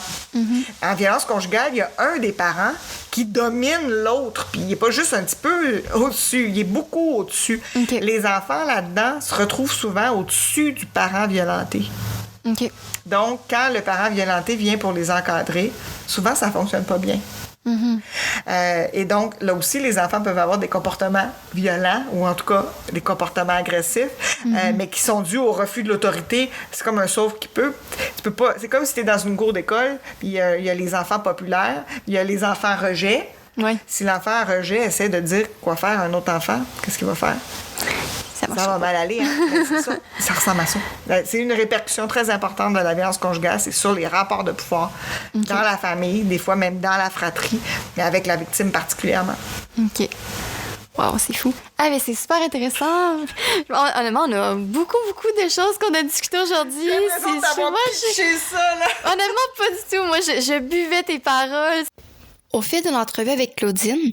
En violence conjugale, il y a un des parents qui domine l'autre, puis il n'est pas juste un petit peu au-dessus, il est beaucoup au-dessus. Les enfants, là-dedans, se retrouvent souvent au-dessus du parent violenté. Donc, quand le parent violenté vient pour les encadrer, souvent, ça ne fonctionne pas bien. Et donc, là aussi, les enfants peuvent avoir des comportements violents ou en tout cas des comportements agressifs, mais qui sont dus au refus de l'autorité. C'est comme un sauve qui peut. Tu peux pas. C'est comme si tu es dans une cour d'école, puis il y a les enfants populaires, il y a les enfants rejets. Si l'enfant rejet essaie de dire quoi faire à un autre enfant, qu'est-ce qu'il va faire? Ça va mal aller, hein? C'est ça. Ça ressemble à ça. C'est une répercussion très importante de la violence conjugale, c'est sur les rapports de pouvoir dans la famille, des fois même dans la fratrie, mais avec la victime particulièrement. OK. Wow, c'est fou. Ah, mais c'est super intéressant. Honnêtement, on a beaucoup de choses qu'on a discutées aujourd'hui. J'ai l'impression d'avoir piché ça, là. Honnêtement, pas du tout. Moi, je buvais tes paroles. Au fil de l'entrevue avec Claudine,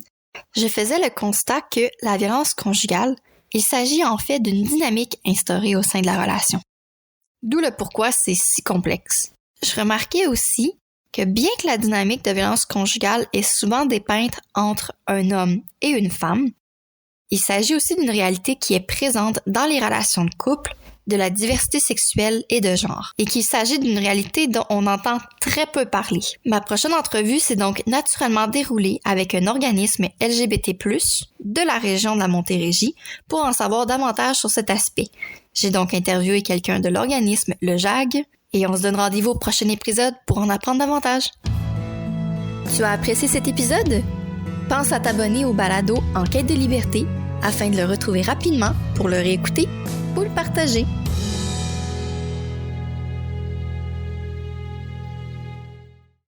je faisais le constat que la violence conjugale, il s'agit en fait d'une dynamique instaurée au sein de la relation. D'où le pourquoi c'est si complexe. Je remarquais aussi que bien que la dynamique de violence conjugale est souvent dépeinte entre un homme et une femme, il s'agit aussi d'une réalité qui est présente dans les relations de couple, de la diversité sexuelle et de genre, et qu'il s'agit d'une réalité dont on entend très peu parler. Ma prochaine entrevue s'est donc naturellement déroulée avec un organisme LGBT+, de la région de la Montérégie, pour en savoir davantage sur cet aspect. J'ai donc interviewé quelqu'un de l'organisme Le JAG, et on se donne rendez-vous au prochain épisode pour en apprendre davantage. Tu as apprécié cet épisode? Pense à t'abonner au balado En quête de liberté afin de le retrouver rapidement pour le réécouter ou le partager.